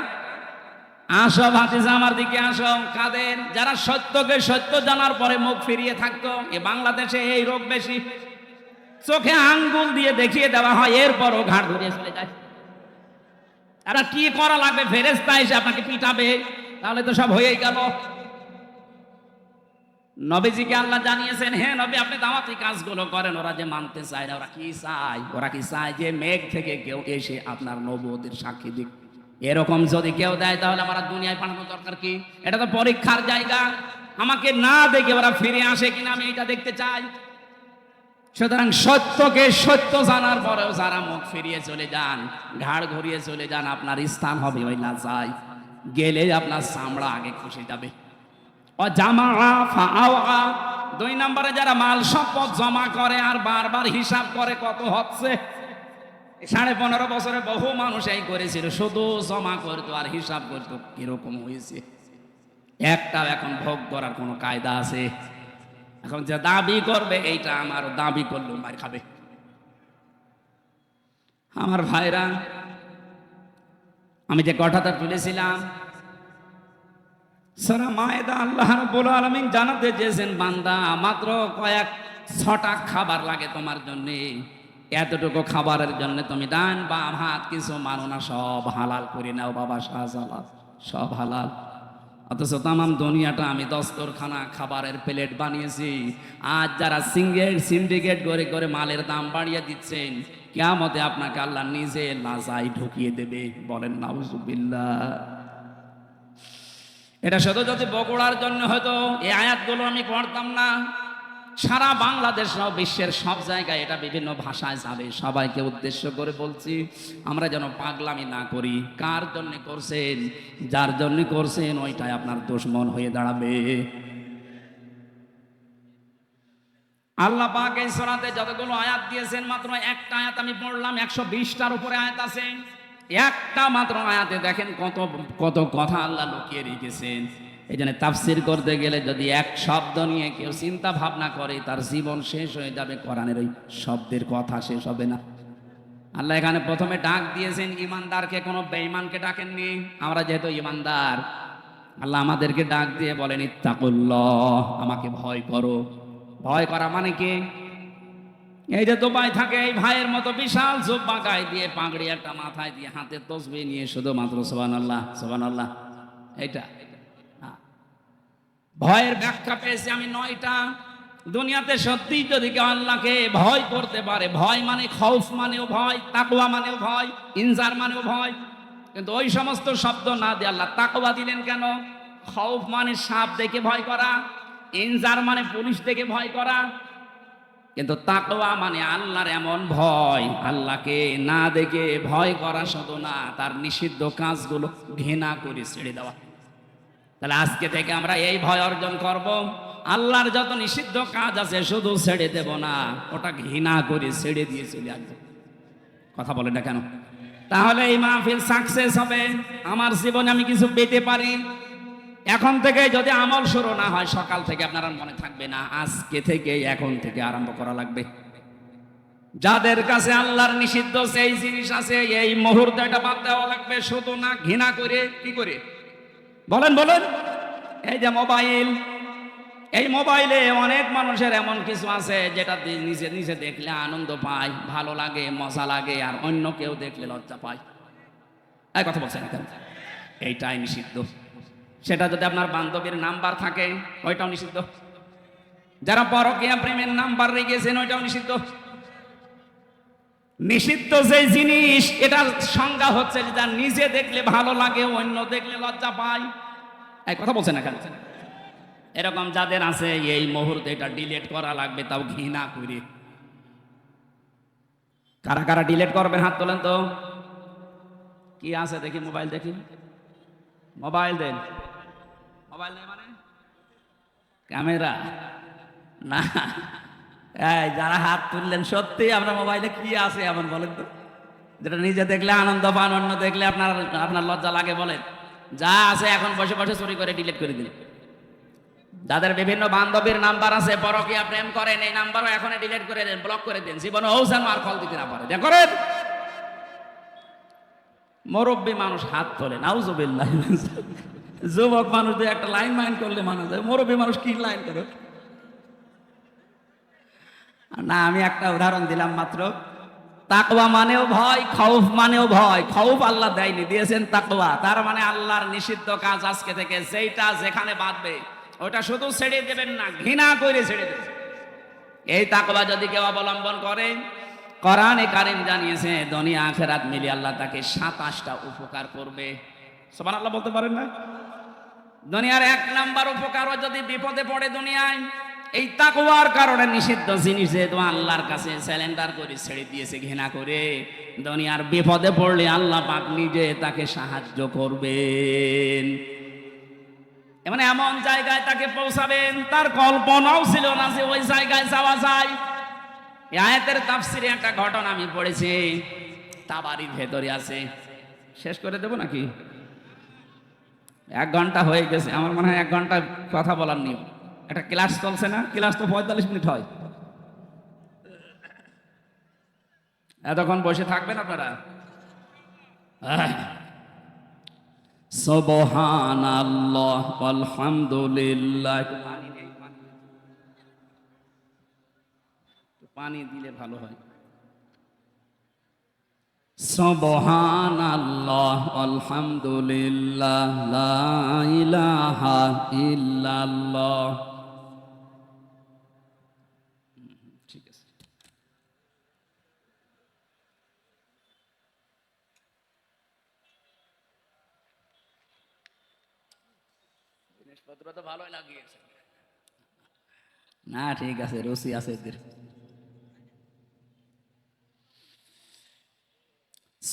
আসো ভাতিজা আমার দিকে আসো। কাদের? যারা সত্যকে সত্য জানার পরে মুখ ফিরিয়ে থাকতো। এ বাংলাদেশে এই রোগ বেশি, চোখে আঙ্গুল দিয়ে দেখিয়ে দেওয়া হয়, এরপরও ঘাড় ঘুরিয়ে চলে যায়। তারা কি করা লাগবে? ফেরেশতা এসে আপনাকে পিটাবে, তাহলে তো সব হয়েই গেল। নবীজিকে আল্লাহ জানিয়েছেন, হে নবী আপনি দাওয়াতি কাজগুলো করেন। ওরা যে মানতে চায় না, ওরা কি চায়? ওরা কি চায় যে মেঘ থেকে কেউ এসে আপনার নবুয়তের সাক্ষী দিক। এরকম যদি কেউ দেয় তাহলে আমার দুনিয়ায় পাঠানোর দরকার কি? এটা তো পরীক্ষার জায়গা। আমাকে না দেখে ওরা ফিরে আসে কিনা আমি এটা দেখতে চাই। সুতরাং সত্যকে সত্য জানার পরেও যারা মুখ ফিরিয়ে চলে যান, ঘাড় ঘুরিয়ে চলে যান, আপনার স্থান হবে ওই লাজায়। গেলে আপনার চামড়া আগে খসে যাবে। ও জামাআ ফাআওয়া, 2 নম্বরে যারা মাল সম্পদ জমা করে আর বারবার হিসাব করে কত হচ্ছে। 15.5 বছরে বহু মানুষ এই করেছিল, শুধু জমা করতো আর হিসাব করতো কিরকম হয়েছে। একটাও এখন ভোগ করার কোনো কায়দা আছে? এখন যে দাবি করবে এইটা আমার, দাবি করলেও মার খাবে। আমার ভাইরা, আমি যে কথাটা তুলেছিলাম, সূরা মায়েদা আল্লাহ রাব্বুল আলামিন জানাতে চেয়েছেন, বান্দা মাত্র কয়েক 6টা খাবার লাগে তোমার জন্য। এতটুকু খাবারের জন্য তুমি ডান বাম হাত কিছু মানো না, সব হালাল করে নাও বাবা, শাহজালাল সব হালাল। অথচ তামাম দুনিয়াটা আমি দস্তরখানা খাবারের প্লেট বানিয়েছি। আজ যারা সিন্ডিকেট করে করে মালের দাম বাড়িয়ে দিচ্ছেন, কিয়ামতে আপনাকে আল্লাহ নিজে লাজায় ঢুকিয়ে দেবে। বলেন নাউজুবিল্লাহ। এটা শুধু যদি বগুড়ার জন্য হয়তো এই আয়াতগুলো আমি পড়তাম না, সারা বাংলাদেশ সহ বিশ্বের সব জায়গায় এটা বিভিন্ন ভাষায় যাবে। সবাইকে উদ্দেশ্য করে বলছি, আমরা যেন পাগলামি না করি। কার জন্য করছেন? যার জন্য করছেন ওইটাই আপনার দুশমন হয়ে দাঁড়াবে। আল্লাহ পাক এই সূরাতে যতগুলো আয়াত দিয়েছেন, মাত্র একটা আয়াত আমি পড়লাম, 120টার উপরে আয়াত আছে। একটা মাত্র আয়াতে দেখেন কত কত কথা আল্লাহ লুকিয়ে রেখেছেন। এই জন্য তাফসির করতে গেলে যদি এক শব্দ নিয়ে কেউ চিন্তা ভাবনা করে, তার জীবন শেষ হয়ে যাবে। কোরআনের ওই শব্দের কথা শেষ হবে না। আল্লাহ এখানে প্রথমে ডাক দিয়েছেন ইমানদারকে, কোনো বেঈমানকে ডাকেননি। আমরা যেহেতু ইমানদার, আল্লাহ আমাদেরকে ডাক দিয়ে বলেন ইত্তাকুল্লাহ, আমাকে ভয় করো। ভয় করা মানে কি? এই যে দুবাই থাকে এই ভাইয়ের মতো বিশাল জুব্বা গায়ে দিয়ে, পাগড়ি একটা মাথায় দিয়ে, হাতে তসবিহ নিয়ে শুধুমাত্র সুবহানাল্লাহ সুবহানাল্লাহ, এইটা ভয়ের ব্যাখ্যা পেয়েছি আমি 9টা। দুনিয়াতে সত্যি যদি কেউ আল্লাহকে ভয় করতে পারে, ভয় মানে খৌফ মানেও ভয়, তাকওয়া মানেও ভয়, ইনজার মানেও ভয়, কিন্তু ওই সমস্ত শব্দ না দিয়ে আল্লাহ তাকওয়া দিলেন কেন? খৌফ মানে সাপ দেখে ভয় করা, ইনজার মানে পুলিশ দেখে ভয় করা, কিন্তু তাকওয়া মানে আল্লাহর এমন ভয়, আল্লাহকে না দেখে ভয় করা শুধু না, তার নিষিদ্ধ কাজগুলো ঘৃণা করে ছেড়ে দেওয়া। তাহলে আজকে থেকে আমরা এই ভয় অর্জন করব, আল্লাহর যত নিষিদ্ধ কাজ আছে শুধু ছেড়ে দেব না, ওটা ঘৃণা করে ছেড়ে দিয়ে চলে আসবো। কথা বলে না কেন? তাহলে এই মাহফিল সাকসেস হবে, আমার জীবনে আমি কিছু পেতে পারি। এখন থেকে যদি আমল শুরু না হয়, সকাল থেকে আপনারা মনে থাকবে না, আজকে থেকে এখন থেকে আরম্ভ করা লাগবে। যাদের কাছে আল্লাহর নিষিদ্ধ সেই জিনিস আছে, এই মুহূর্তে এটা বাদ দেওয়া লাগবে, শুধু না ঘৃণা করে। কি করে বলেন বলেন? এই যে মোবাইল, এই মোবাইলে অনেক মানুষের এমন কিছু আছে যেটা নিজে নিজে দেখলে আনন্দ পায়, ভালো লাগে, মজা লাগে, আর অন্য কেউ দেখলে লজ্জা পায়। এই কথা বলছেন কেন? এইটাই নিষিদ্ধ। সেটা যদি আপনার বান্ধবীর নাম্বার থাকে, ওইটাও নিষিদ্ধ। যারা পরকীয়া প্রেমের নাম্বার রেখেছেন, ওইটাও নিষিদ্ধ। নিষিদ্ধ যে জিনিস, এটার সংজ্ঞা হচ্ছে যেটা নিজে দেখলে ভালো লাগে, অন্য দেখলে লজ্জা পায়। এই কথা বলছেন না কেন? এরকম যাদের আছে, এই মুহূর্তে এটা ডিলিট করা লাগবে, তাও ঘৃণা করে। কারা কারা ডিলিট করবেন হাত তোলেন তো। কি আছে দেখি, মোবাইল দেখি, মোবাইল দেন। মোবাইল নেই মানে ক্যামেরা না। এই যারা হাত তুললেন, সত্যি আপনার মোবাইলে কি আছে এমন বলেন তো, যেটা নিজে দেখলে আনন্দ পান, অন্য দেখলে আপনার লজ্জা লাগে? বলেন। যা আছে এখন বসে বসে চুরি করে ডিলিট করে দিন। যাদের বিভিন্ন বান্ধবীর নাম্বার আছে, পরকীয়া প্রেম করেন, এই নাম্বারও এখন ডিলিট করে দেন, ব্লক করে দেন, জীবনে ওসান আর কল দিতে না পারে। যা করেন। মুরব্বী মানুষ হাত তোলে, নাউজুবিল্লাহ। যুবক মানুষ একটা লাইন মাইন করলে মানা যায়, মুরব্বী মানুষ কি লাইন করে না। আমি একটা উদাহরণ দিলাম মাত্র। তাকওয়া মানেও ভয়, খৌফ মানেও ভয়। খৌফ আল্লাহ দেয়নি, দিয়েছেন তাকওয়া। তার মানে আল্লাহর নিষিদ্ধ কাজ আজকে থেকে যেটা যেখানে বাঁধবে, ওটা শুধু ছেড়ে দেবেন না, ঘৃণা করে ছেড়ে দেবেন। এই তাকওয়া যদি কেউ অবলম্বন করে, কোরআনে কারীম জানিয়েছে দুনিয়া আখিরাত মিলে আল্লাহ তাকে 27টা উপকার করবে। সুবহানাল্লাহ বলতে পারেন না? দুনিয়ার 1 নাম্বার উপকারও যদি বিপদে পড়ে দুনিয়ায়, এই তাকওয়ার কারণে নিষিদ্ধ জিনিস যেহেতু আল্লাহর কাছে স্যালেন্ডার করে ছেড়ে দিয়েছে ঘৃণা করে, দুনিয়ার বিপদে পড়লে আল্লাহ পাক নিজে তাকে সাহায্য করবেন। মানে এমন জায়গায় তাকে পৌঁছাবেন, তার কল্পনাও ছিল না যে ওই জায়গায় যাওয়া যায়। এই আয়াতের তাফসিরে একটা ঘটনা আমি পড়েছি, তাবারির ভেতরে আছে। শেষ করে দেব নাকি? 1 ঘন্টা হয়ে গেছে, আমার মনে হয় 1 ঘন্টা কথা বলার নিয়ম। একটা ক্লাস চলছে না, ক্লাস তো 45 মিনিট হয়। এতক্ষণ বসে থাকবেন আপনারা? সুবহানাল্লাহ আলহামদুলিল্লাহ। পানি দিলে ভালো হয়। সুবহানাল্লাহ আলহামদুলিল্লাহ লা ইলাহা ইল্লাল্লাহ। ঠিক আছে। জিনিসপত্র তো ভালোই লাগিয়েছে না? ঠিক আছে, রুচি আছে এদের।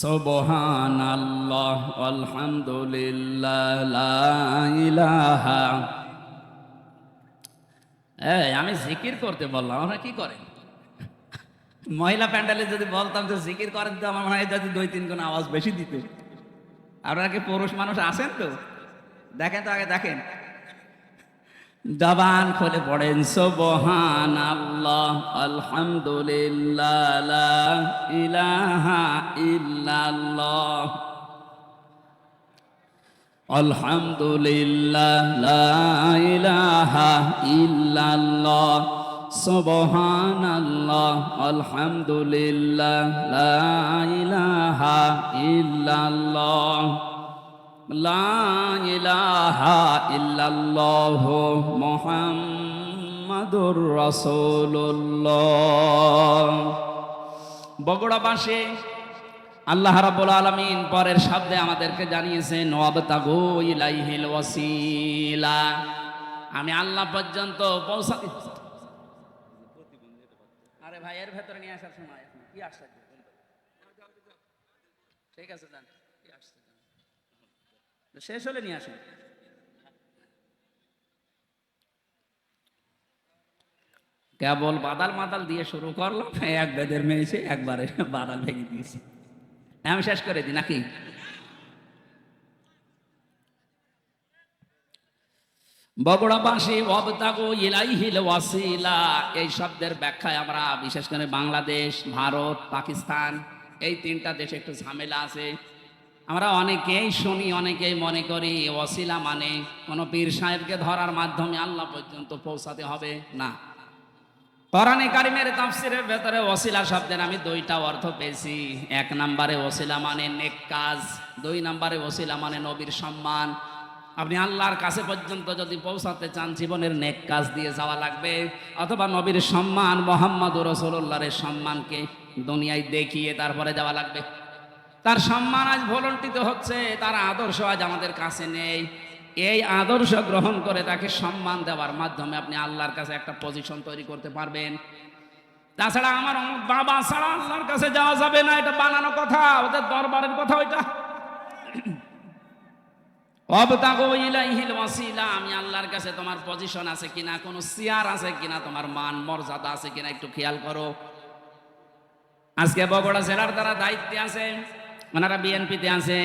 সুবহানাল্লাহ আলহামদুলিল্লাহ লা ইলাহা। এই আমি জিকির করতে বললাম, আপনারা কি করেন? মহিলা প্যান্ডেলে যদি বলতাম যে জিকির করেন, তো আমার মনে হয় যদি 2-3 গুণ আওয়াজ বেশি দিত। আপনারা কি পুরুষ মানুষ আছেন তো? দেখেন তো, আগে দেখেন। জবান খুলে পড়েন সুবহানাল্লাহ আলহামদুলিল্লাহ লা ইলাহা ইল্লাল্লাহ। আলহামদুলিল্লাহ লা ইলাহা ইল্লাল্লাহ সুবহানাল্লাহ আলহামদুলিল্লাহ লা ইলাহা ইল্লাল্লাহ লা ইলাহা ইল্লাল্লাহ মুহাম্মাদুর রাসূলুল্লাহ। বগুড়াবাসী আল্লাহ রাব্বুল আলামিন পরের শব্দে আমাদেরকে জানিয়েছেন ওয়াবতাগু ইলাইহিল ওয়াসিলা, আমি আল্লাহ পর্যন্ত পৌঁছাতে। আরে ভাই এর ভেতরে নিয়ে আসার সময় এখন কি আশ্চর্য, ঠিক আছে জান, কি আশ্চর্য, শেষ হলে নিয়ে আসেন। কেবল বাদাল মাদাল দিয়ে শুরু করলাম, এক বেদের মেয়েছে একবারে বাদাল ভেঙে দিয়েছে। আমি শেষ করে দিই নাকি? বগুড়াবাসী ওয়াবতাগু ইলাইহিল ওয়াসিলা, এই শব্দের ব্যাখ্যায় আমরা বিশেষ করে বাংলাদেশ, ভারত, পাকিস্তান এই তিনটা দেশে একটু ঝামেলা আছে। আমরা অনেকেই শুনি, অনেকেই মনে করি ওয়াসিলা মানে কোনো পীর সাহেবকে ধরার মাধ্যমে আল্লাহ পর্যন্ত পৌঁছাতে হবে না। কোরআনে কারিমের তাফসীরের ভেতরে ওয়াসিলা শব্দের আমি দুইটা অর্থ পেয়েছি। এক নম্বরে ওয়াসিলা মানে নেক কাজ, দুই নম্বরে ওয়াসিলা মানে নবীর সম্মান। আপনি আল্লাহর কাছে পর্যন্ত যদি পৌঁছাতে চান জীবনের নেক কাজ দিয়ে যাওয়া লাগবে, অথবা নবীর সম্মান মুহাম্মদুর রাসূলুল্লাহর সম্মানকে দুনিয়ায় দেখিয়ে তারপরে যাওয়া লাগবে। তার সম্মান আজ ভুলণ্ঠিত হচ্ছে, তার আদর্শ আজ আমাদের কাছে নেই। এই আদর্শ গ্রহণ করে তাকে সম্মান দেওয়ার মাধ্যমে আপনি আল্লাহর কাছে একটা পজিশন তৈরি করতে পারবেন। তাছাড়া আমার বাবা ছাড়া আল্লাহর কাছে যাওয়া যাবে না, এটা বানানো কথা, ওদের দরবারের কথা ওইটা। ওয়াবতাগু ইলাইহিল ওয়াসিলা, আমি আল্লাহর কাছে তোমার পজিশন আছে কিনা, কোনো চেয়ার আছে কিনা, তোমার মান মর্যাদা আছে কিনা একটু খেয়াল করো। আজকে বগুড়া জেলার যারা দায়িত্বে আছে, ওনারা বিএনপিতে আছে,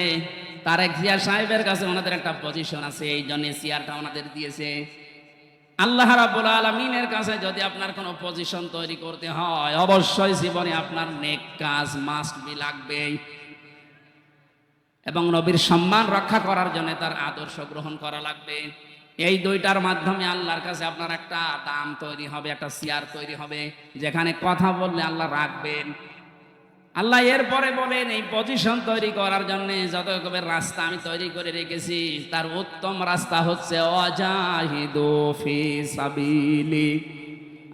তারেক জিয়া সাহেবের কাছে ওনাদের একটা পজিশন আছে, এই জন্য চেয়ারটা ওনাদের দিয়েছে। আল্লাহ রাব্বুল আলামিনের কাছে যদি আপনার কোনো পজিশন তৈরি করতে হয়, অবশ্যই জীবনে আপনার নেক কাজ মাস্ট বি লাগবেই, এবং নবীর সম্মান রক্ষা করার জন্য তার আদর্শ গ্রহণ করা লাগবে। এই দুইটার মাধ্যমে আল্লাহর কাছে আপনার একটা দাম তৈরি হবে, একটা চেয়ার তৈরি হবে, যেখানে কথা বললে আল্লাহ রাখবেন। আল্লাহ এরপরে বলেন এই পজিশন তৈরি করার জন্য যত রকমের রাস্তা আমি তৈরি করে রেখেছি, তার উত্তম রাস্তা হচ্ছে ওয়াজাহিদু ফি সাবিলি,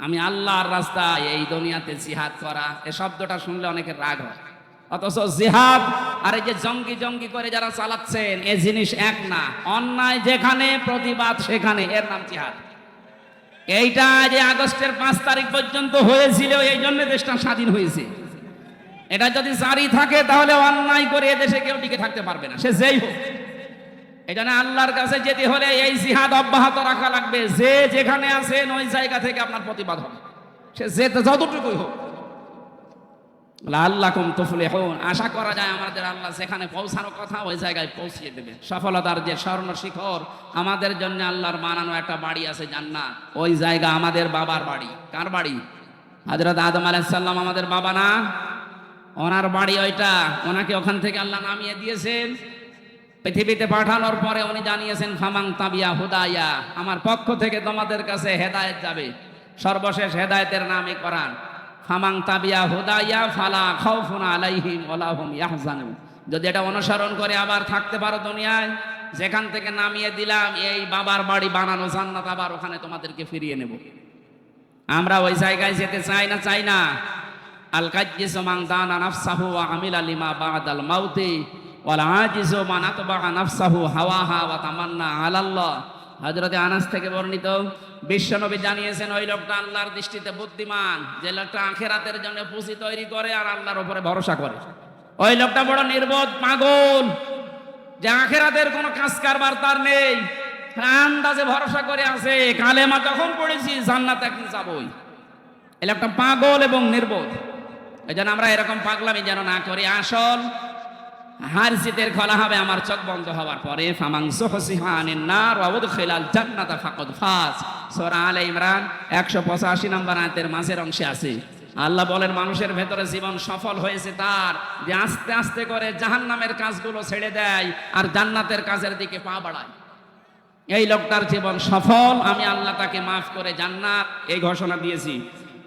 আমি আল্লাহর রাস্তা এই দুনিয়াতে জিহাদ করা। এই শব্দটা শুনলে অনেকের রাগ হয়, অথচ জিহাদ আর এই যে জঙ্গি জঙ্গি করে যারা চালাচ্ছেন এই জিনিস এক না। অন্যায় যেখানে, প্রতিবাদ সেখানে, এর নাম জিহাদ। এইটা যে আগস্টের 5 তারিখ পর্যন্ত হয়েছিল, এই জন্য দেশটা স্বাধীন হয়েছে। এটা যদি জারি থাকে তাহলে অন্যায় করে এদেশে কেউ টিকে থাকতে পারবে না, সে যেই হোক। এই জন্য আল্লাহর কাছে যেতে হলে এই জিহাদ অব্যাহত রাখা লাগবে। যে যেখানে আছেন ওই জায়গা থেকে আপনার প্রতিবাদ হবে, সে যেতে যতটুকুই হোক। লাআল্লাকুম তুফলিহুন, আশা করা যায় আমাদের আল্লাহ যেখানে পৌঁছানোর কথা ওই জায়গায় পৌঁছিয়ে দেবে। সফলতার যে স্বর্ণ শিখর আমাদের জন্য আল্লাহর বানানো একটা বাড়ি আছে জান্নাত, ওই জায়গা আমাদের বাবার বাড়ি। কার বাড়ি? হযরত আদম আলাইহিস সালাম আমাদের বাবা না? ওনার বাড়ি ওইটা। ওনাকে ওখান থেকে আল্লাহ নামিয়ে দিয়েছেন, পৃথিবীতে পাঠানোর পরে উনি জানিয়েছেন ফামান তাবিয়া হুদায়া, আমার পক্ষ থেকে তোমাদের কাছে হেদায়েত যাবে। সর্বশেষ হেদায়েতের নামই কোরআন। ফামান তাবিয়া হুদায়া ফালা খাউফুন আলাইহিম ওয়ালা হুম ইয়াহজানুন। যদি এটা অনুসরণ করে আবার থাকতে পারো দুনিয়ায়, যেখান থেকে নামিয়ে দিলাম এই বাবার বাড়ি বানানো জান্নাত, আবার ওখানে তোমাদেরকে ফিরিয়ে নেব। আমরা ওই জায়গায় যেতে চাই না, চাই না? আল কাজ্জিসু মান দানা নাফসাহু ওয়া আমিলা লিমা বাদাল মাউতি ওয়াল আজিজু মান আতবা নাফসাহু হাওয়াহা ওয়া তামান্না আলাল্লাহ। হযরতে আনাস থেকে বর্ণিত, বিশ্বনবী জানিয়েছেন ওই লোকটা আল্লাহর দৃষ্টিতে বুদ্ধিমান, যে লোকটা আখিরাতের জন্য পুঁজি তৈরি করে আর আল্লাহর উপরে ভরসা করে। ওই লোকটা বড় নির্বোধ, পাগল, যে আখিরাতের কোনো কাজ কারবার তার নেই, আন্দাজে ভরসা করে আছে কালেমা যখন পড়েছি জান্নাতে একদিন যাবই। এই লোকটা পাগল এবং নির্বোধ। এই জন্য আমরা এরকম পাগলামি যেন না করি। আসল হার জিতের খোলা হবে আমার চোখ বন্ধ হওয়ার পরে। ফামান যুহজিহা আনিন নার ওয়া উদখিলাল জান্নাতা ফাকাদ ফাজ। সূরা আলে ইমরান 185 নম্বর আয়াতের মাঝের অংশে আছে। আল্লাহ বলেন মানুষের ভেতরে জীবন সফল হয়েছে তার, যে আস্তে আস্তে করে জাহান্নামের কাজগুলো ছেড়ে দেয় আর জান্নাতের কাজের দিকে পা বাড়ায়। এই লোকটার জীবন সফল, আমি আল্লাহ তাকে মাফ করে জান্নাত এই ঘোষণা দিয়েছি।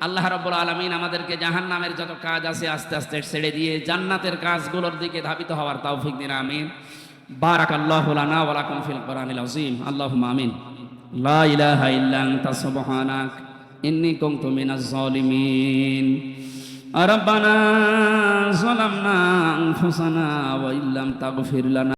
আল্লাহ রাব্বুল আলামিন আমাদেরকে জাহান্নামের যত কাজ আছে আস্তে আস্তে ছেড়ে দিয়ে জান্নাতের কাজগুলোর দিকে ধাবিত হওয়ার তৌফিক দিন, আমিন। বারাকাল্লাহু লানা ওয়া লাকুম ফিল কোরআনিল আযীম। আল্লাহুম্মা আমিন। লা ইলাহা ইল্লা আনতা সুবহানাক ইন্নী কুনতু মিনাজ জালিমিন। রব্বানা যালামনা আনফুসানা ওয়া ইল্লাম তাগফির লানা